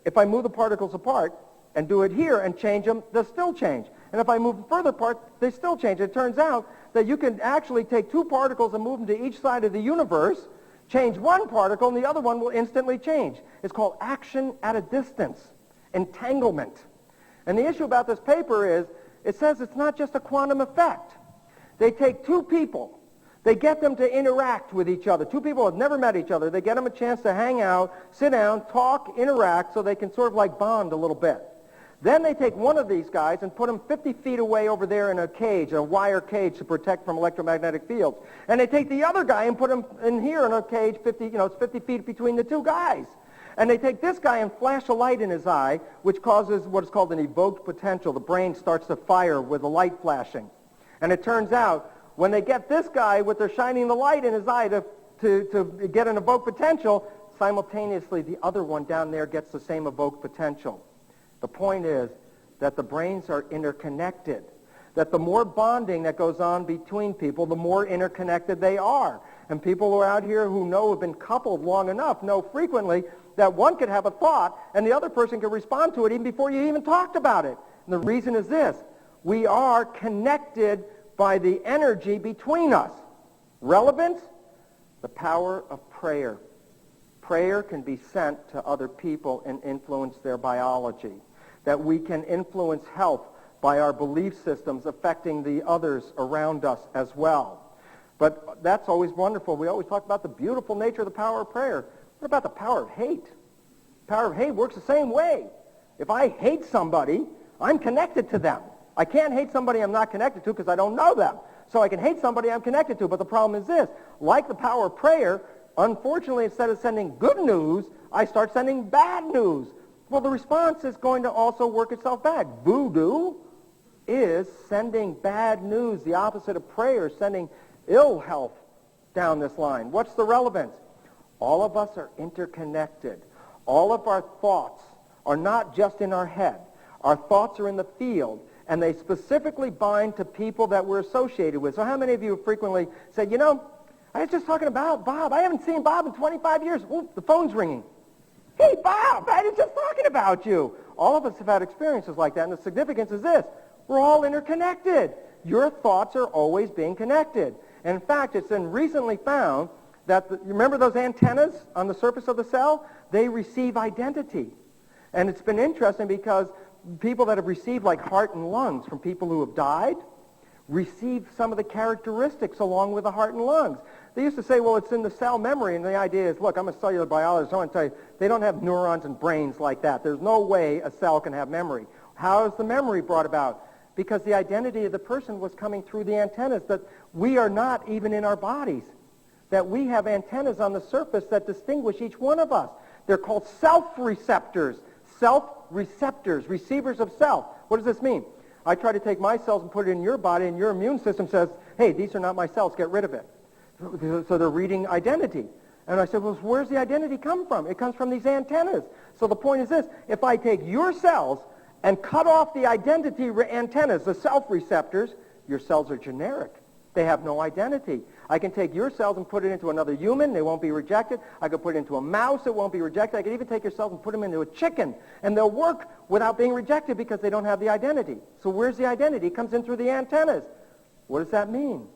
S3: If I move the particles apart and do it here and change them, they'll still change. And if I move them further apart, they still change. It turns out that you can actually take 2 particles and move them to each side of the universe, change one particle, and the other one will instantly change. It's called action at a distance, entanglement. And the issue about this paper is, it says it's not just a quantum effect. They take 2 people. They get them to interact with each other. 2 people have never met each other. They get them a chance to hang out, sit down, talk, interact, so they can sort of like bond a little bit. Then they take one of these guys and put him 50 feet away over there in a cage, a wire cage to protect from electromagnetic fields. And they take the other guy and put him in here in a cage, it's 50 feet between the 2 guys. And they take this guy and flash a light in his eye, which causes what is called an evoked potential. The brain starts to fire with the light flashing. And it turns out, when they get this guy with their shining the light in his eye to get an evoked potential, simultaneously the other one down there gets the same evoked potential. The point is that the brains are interconnected, that the more bonding that goes on between people, the more interconnected they are. And people who are out here who know have been coupled long enough know frequently that one could have a thought and the other person could respond to it even before you even talked about it. And the reason is this. We are connected by the energy between us. Relevance? The power of prayer. Prayer can be sent to other people and influence their biology. That we can influence health by our belief systems affecting the others around us as well. But that's always wonderful. We always talk about the beautiful nature of the power of prayer. What about the power of hate? The power of hate works the same way. If I hate somebody, I'm connected to them. I can't hate somebody I'm not connected to because I don't know them. So I can hate somebody I'm connected to. But the problem is this. Like the power of prayer, unfortunately, instead of sending good news, I start sending bad news. Well, the response is going to also work itself back. Voodoo is sending bad news, the opposite of prayer, sending ill health down this line. What's the relevance? All of us are interconnected. All of our thoughts are not just in our head. Our thoughts are in the field, and they specifically bind to people that we're associated with. So how many of you have frequently said, you know, I was just talking about Bob. I haven't seen Bob in 25 years. Ooh, the phone's ringing. Hey, Bob, I was just talking about you. All of us have had experiences like that, and the significance is this. We're all interconnected. Your thoughts are always being connected. And in fact, it's been recently found that, you remember those antennas on the surface of the cell? They receive identity. And it's been interesting because people that have received like heart and lungs from people who have died receive some of the characteristics along with the heart and lungs. They used to say, well, it's in the cell memory, and the idea is, look, I'm a cellular biologist, I want to tell you, they don't have neurons and brains like that. There's no way a cell can have memory. How is the memory brought about? Because the identity of the person was coming through the antennas, that we are not even in our bodies, that we have antennas on the surface that distinguish each one of us. They're called self-receptors. Self-receptors, receivers of self. What does this mean? I try to take my cells and put it in your body, and your immune system says, hey, these are not my cells, get rid of it. So they're reading identity. And I said, well, where's the identity come from? It comes from these antennas. So the point is this, if I take your cells and cut off the identity antennas, the self-receptors, your cells are generic. They have no identity. I can take your cells and put it into another human. They won't be rejected. I could put it into a mouse. It won't be rejected. I could even take your cells and put them into a chicken, and they'll work without being rejected because they don't have the identity. So where's the identity? It comes in through the antennas. What does that mean?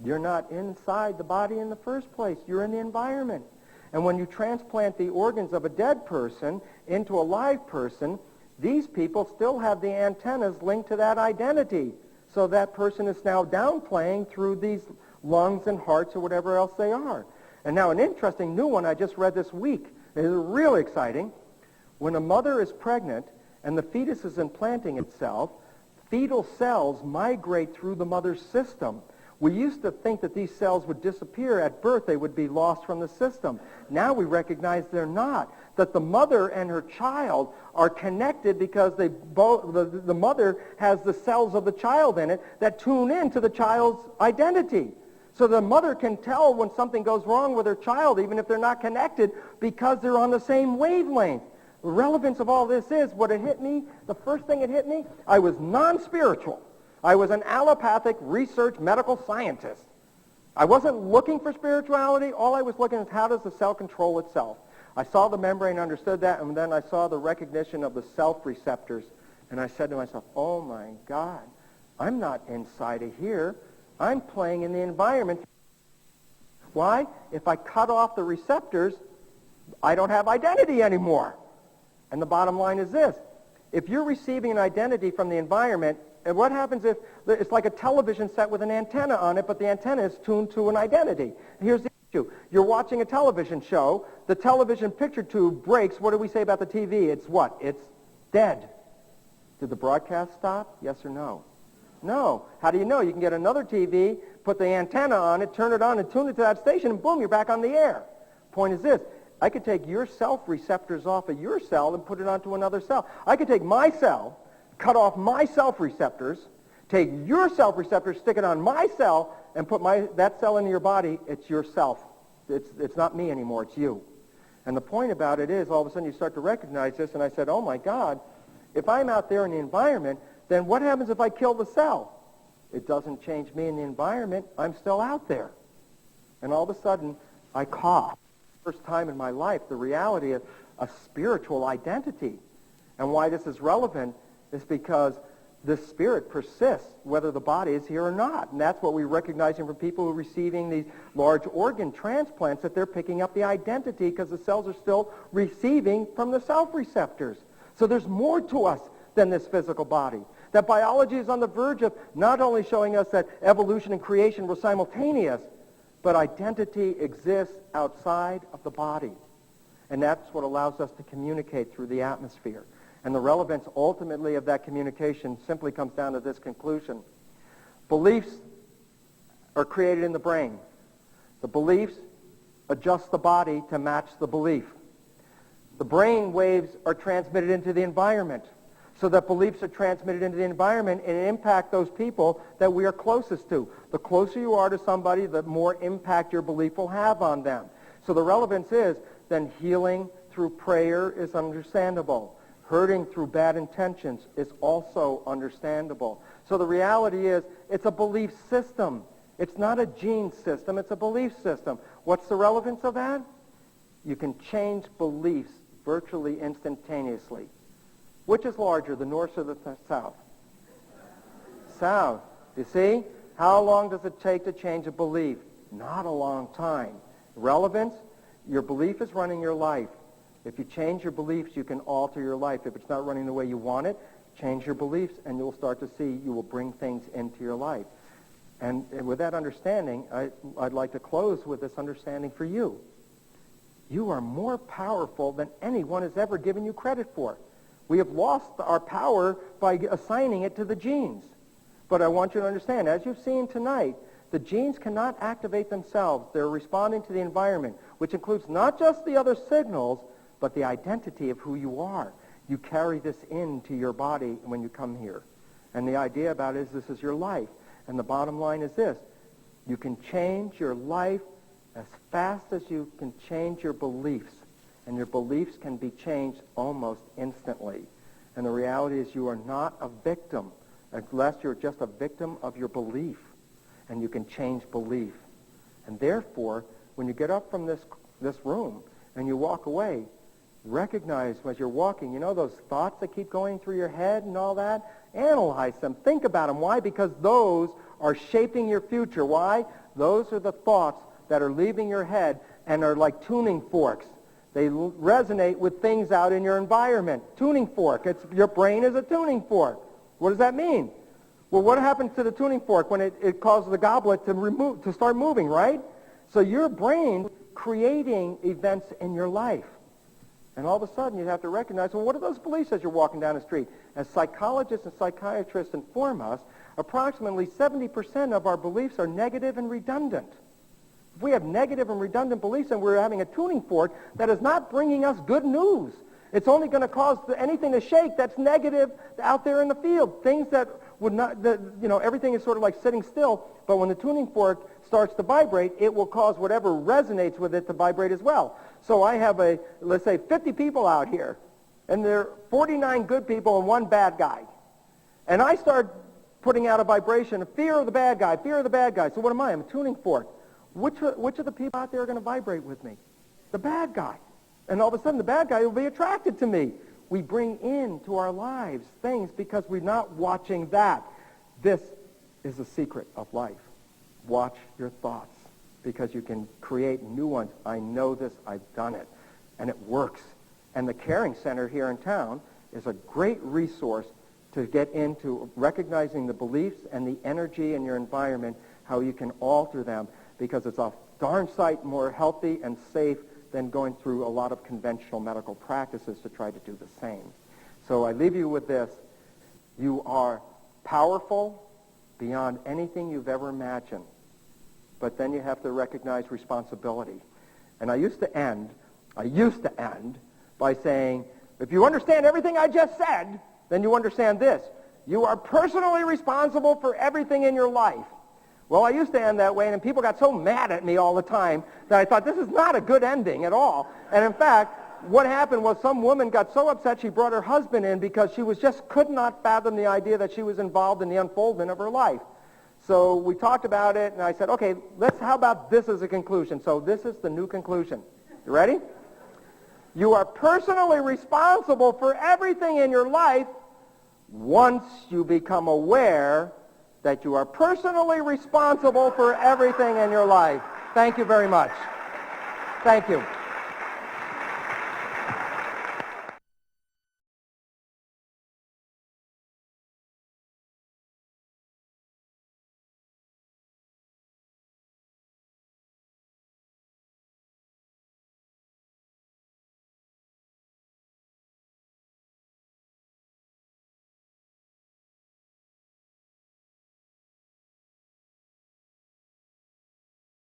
S3: You're not inside the body in the first place. You're in the environment. And when you transplant the organs of a dead person into a live person, these people still have the antennas linked to that identity. So that person is now downplaying through these lungs and hearts or whatever else they are. And now an interesting new one I just read this week. It is really exciting. When a mother is pregnant and the fetus is implanting itself, fetal cells migrate through the mother's system. We used to think that these cells would disappear at birth. They would be lost from the system. Now we recognize they're not. That the mother and her child are connected because they both, the mother has the cells of the child in it that tune in to the child's identity. So the mother can tell when something goes wrong with her child, even if they're not connected, because they're on the same wavelength. The relevance of all this is, what it hit me, the first thing it hit me, I was non-spiritual. I was an allopathic research medical scientist. I wasn't looking for spirituality. All I was looking at how does the cell control itself. I saw the membrane, understood that, and then I saw the recognition of the self-receptors. And I said to myself, oh my God, I'm not inside of here. I'm playing in the environment. Why? If I cut off the receptors, I don't have identity anymore. And the bottom line is this. If you're receiving an identity from the environment, and what happens if it's like a television set with an antenna on it, but the antenna is tuned to an identity? Here's the issue. You're watching a television show. The television picture tube breaks. What do we say about the TV? It's what? It's dead. Did the broadcast stop? Yes or no? No. How do you know? You can get another TV, put the antenna on it, turn it on, and tune it to that station, and boom, you're back on the air. Point is this. I could take your self-receptors off of your cell and put it onto another cell. I could take my cell, cut off my self-receptors, take your self-receptors, stick it on my cell, and put that cell into your body. It's yourself. It's not me anymore. It's you. And the point about it is all of a sudden you start to recognize this, and I said, oh, my God, if I'm out there in the environment, then what happens if I kill the cell? It doesn't change me in the environment. I'm still out there. And all of a sudden, I cough. First time in my life, the reality of a spiritual identity. And why this is relevant is because this spirit persists whether the body is here or not. And that's what we're recognizing from people who are receiving these large organ transplants, that they're picking up the identity because the cells are still receiving from the self-receptors. So there's more to us than this physical body. That biology is on the verge of not only showing us that evolution and creation were simultaneous, but identity exists outside of the body. And that's what allows us to communicate through the atmosphere. And the relevance ultimately of that communication simply comes down to this conclusion. Beliefs are created in the brain. The beliefs adjust the body to match the belief. The brain waves are transmitted into the environment, so that beliefs are transmitted into the environment and impact those people that we are closest to. The closer you are to somebody, the more impact your belief will have on them. So the relevance is then healing through prayer is understandable. Hurting through bad intentions is also understandable. So the reality is it's a belief system. It's not a gene system, it's a belief system. What's the relevance of that? You can change beliefs virtually instantaneously. Which is larger, the north or the south? South. You see? How long does it take to change a belief? Not a long time. Relevance? Your belief is running your life. If you change your beliefs, you can alter your life. If it's not running the way you want it, change your beliefs, and you'll start to see you will bring things into your life. And with that understanding, I'd like to close with this understanding for you. You are more powerful than anyone has ever given you credit for. We have lost our power by assigning it to the genes. But I want you to understand, as you've seen tonight, the genes cannot activate themselves. They're responding to the environment, which includes not just the other signals, but the identity of who you are. You carry this into your body when you come here. And the idea about it is this is your life. And the bottom line is this. You can change your life as fast as you can change your beliefs. And your beliefs can be changed almost instantly. And the reality is you are not a victim unless you're just a victim of your belief. And you can change belief. And therefore, when you get up from this room and you walk away, recognize as you're walking, you know those thoughts that keep going through your head and all that? Analyze them. Think about them. Why? Because those are shaping your future. Why? Those are the thoughts that are leaving your head and are like tuning forks. They resonate with things out in your environment. Tuning fork. Your brain is a tuning fork. What does that mean? Well, what happens to the tuning fork when it causes the goblet to start moving, right? So your brain creating events in your life. And all of a sudden you have to recognize, well, what are those beliefs as you're walking down the street? As psychologists and psychiatrists inform us, approximately 70% of our beliefs are negative and redundant. If we have negative and redundant beliefs and we're having a tuning fork, that is not bringing us good news. It's only going to cause anything to shake that's negative out there in the field. Things that would not, everything is sort of like sitting still, but when the tuning fork starts to vibrate, it will cause whatever resonates with it to vibrate as well. So I have let's say 50 people out here, and there are 49 good people and one bad guy. And I start putting out a vibration of fear of the bad guy, fear of the bad guy. So what am I? I'm a tuning fork. Which of the people out there are going to vibrate with me? The bad guy. And all of a sudden the bad guy will be attracted to me. We bring into our lives things because we're not watching that. This is the secret of life. Watch your thoughts because you can create new ones. I know this. I've done it. And it works. And the Caring Center here in town is a great resource to get into recognizing the beliefs and the energy in your environment, how you can alter them, because it's a darn sight more healthy and safe than going through a lot of conventional medical practices to try to do the same. So I leave you with this. You are powerful beyond anything you've ever imagined. But then you have to recognize responsibility. And I used to end by saying, if you understand everything I just said, then you understand this. You are personally responsible for everything in your life. Well, I used to end that way, and people got so mad at me all the time that I thought, this is not a good ending at all. And in fact, what happened was some woman got so upset she brought her husband in because she could not fathom the idea that she was involved in the unfoldment of her life. So we talked about it, and I said, okay, how about this as a conclusion? So this is the new conclusion. You ready? You are personally responsible for everything in your life once you become aware that you are personally responsible for everything in your life. Thank you very much. Thank you.